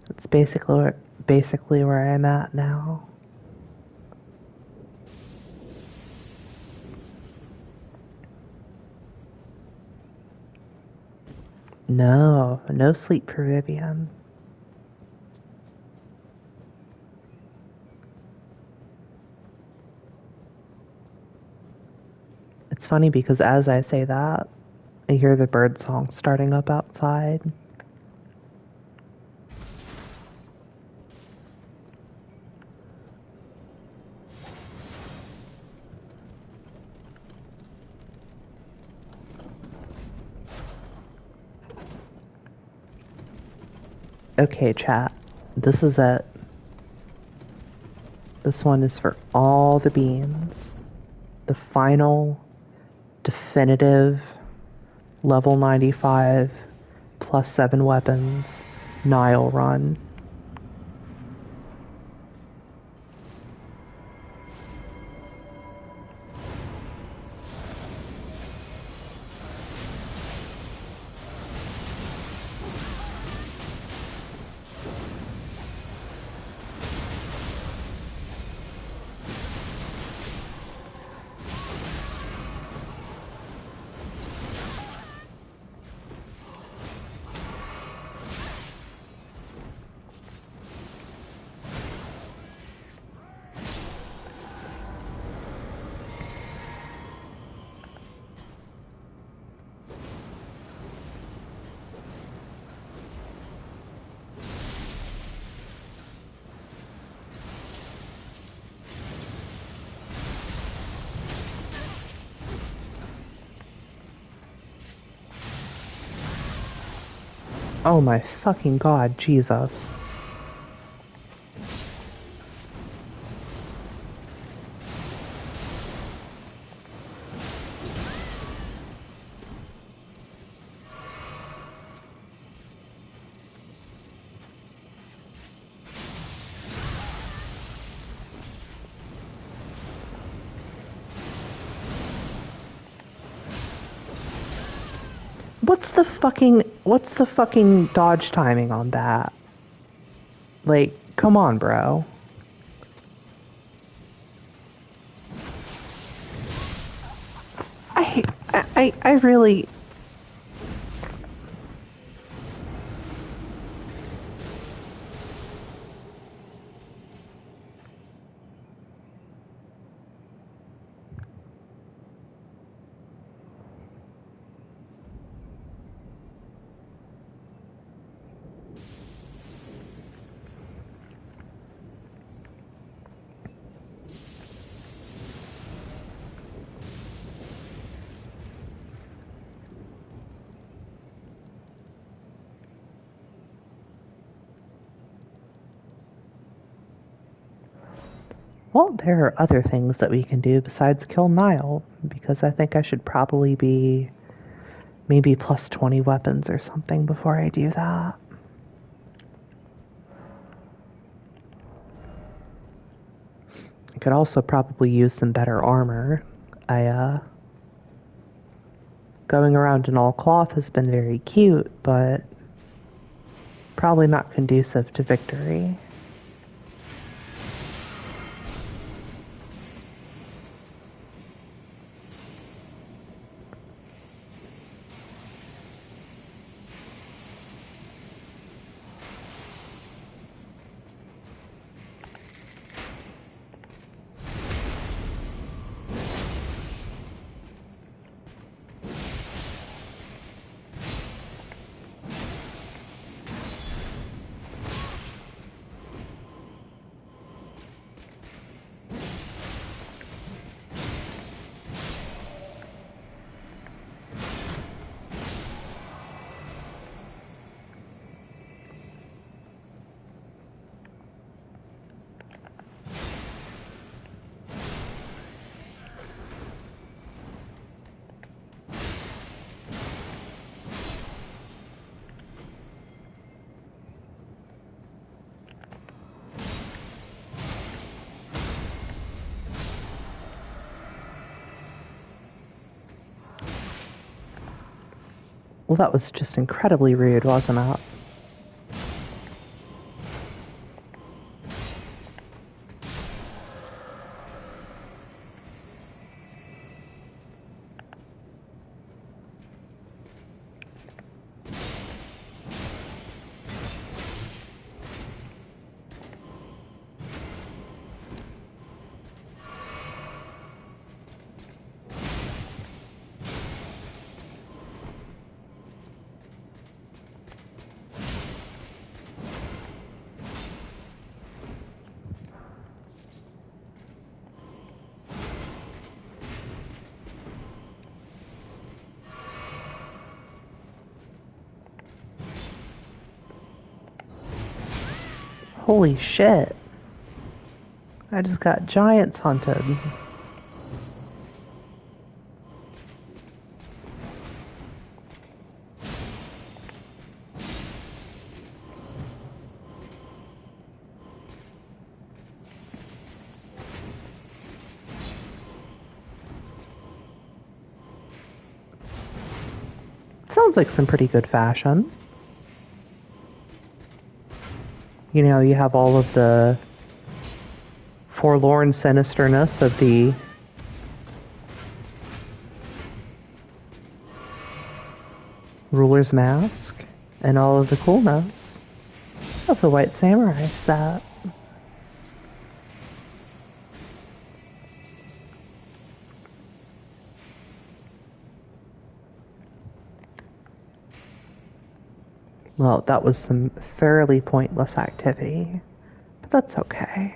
it's basically where I'm at now. No sleep for Vivian. It's funny because as I say that, I hear the bird song starting up outside. Okay, chat. This is it. This one is for all the beans. The final, definitive, level 95, plus 7 weapons, Nile run. Oh my fucking god, Jesus. What's the fucking dodge timing on that? Like, come on, bro. I really... Well, there are other things that we can do besides kill Nile, because I think I should probably be maybe plus 20 weapons or something before I do that. I could also probably use some better armor. Going around in all cloth has been very cute, but probably not conducive to victory. Well, that was just incredibly rude, wasn't it? Holy shit. I just got giants hunted. Sounds like some pretty good fashion. You know, you have all of the forlorn sinisterness of the ruler's mask and all of the coolness of the white samurai set. Well, that was some fairly pointless activity, but that's okay.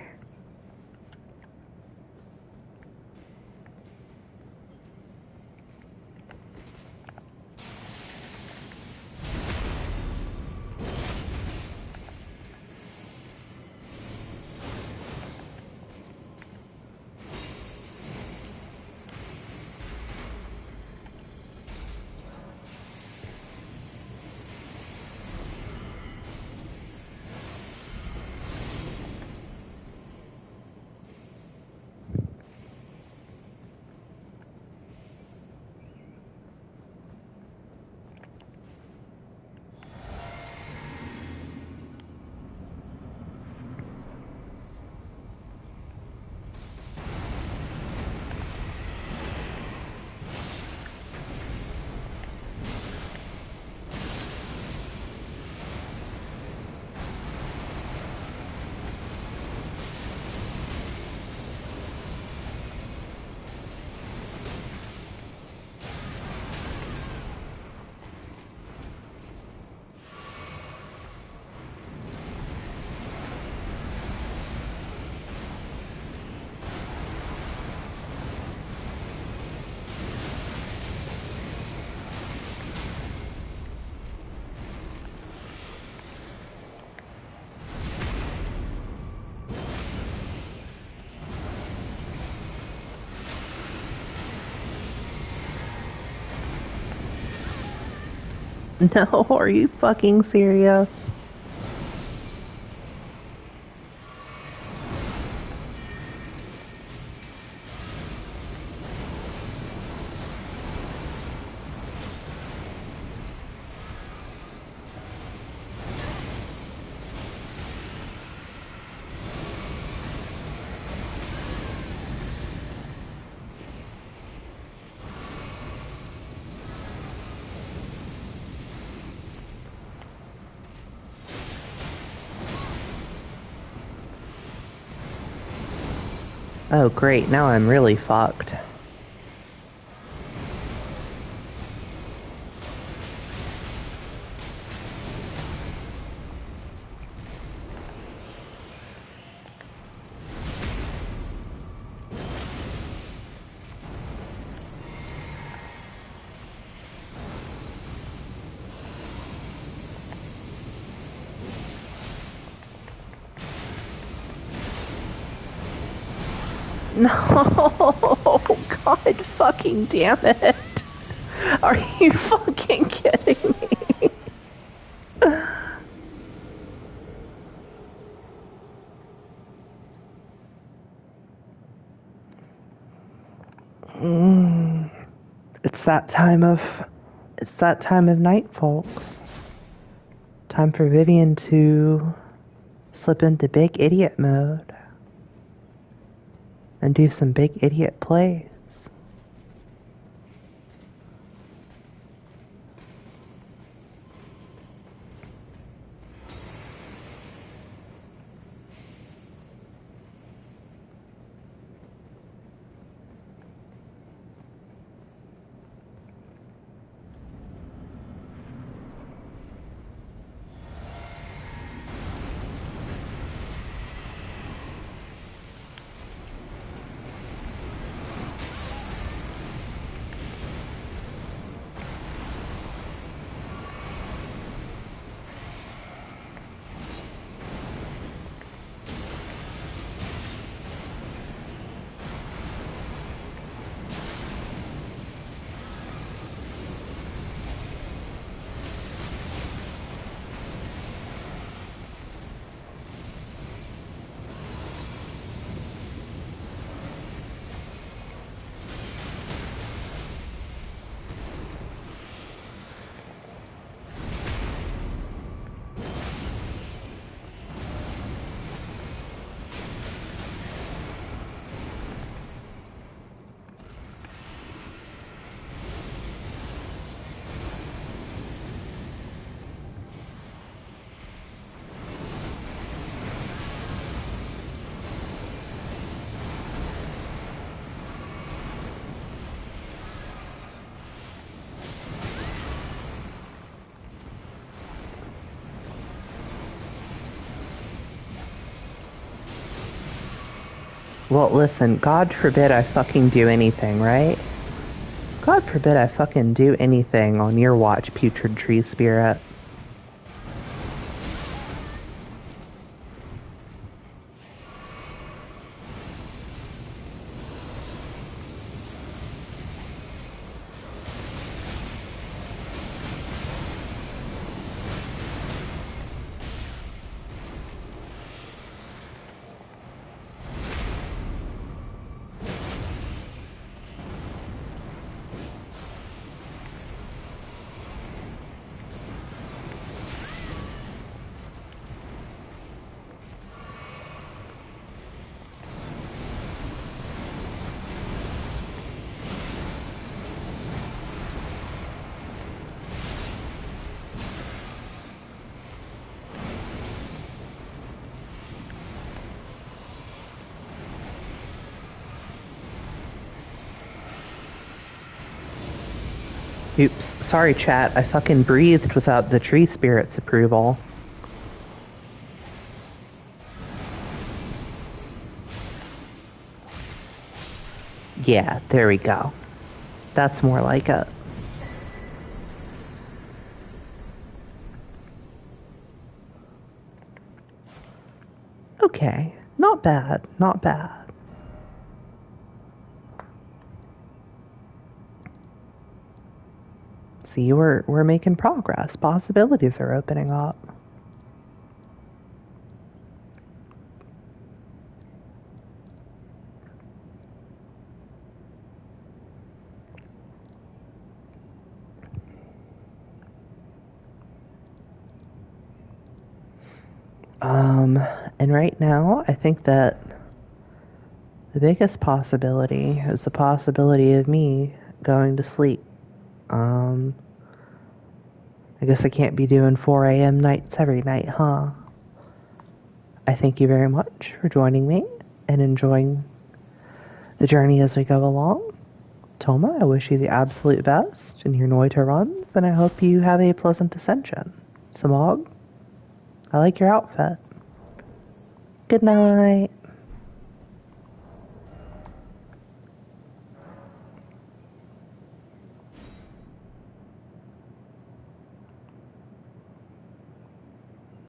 No, are you fucking serious? Oh great, now I'm really fucked. No, God fucking damn it. Are you fucking kidding me? It's that time of night, folks. Time for Vivian to slip into big idiot mode and do some big idiot plays. Well, listen, God forbid I fucking do anything, right? God forbid I fucking do anything on your watch, putrid tree spirit. Oops, sorry chat, I fucking breathed without the tree spirit's approval. Yeah, there we go. That's more like it. Okay, not bad, not bad. See, we're making progress. Possibilities are opening up. And right now, I think that the biggest possibility is the possibility of me going to sleep. I guess I can't be doing 4 a.m. nights every night, huh? I thank you very much for joining me and enjoying the journey as we go along. Toma, I wish you the absolute best in your Noita runs, and I hope you have a pleasant ascension. Samog, I like your outfit. Good night.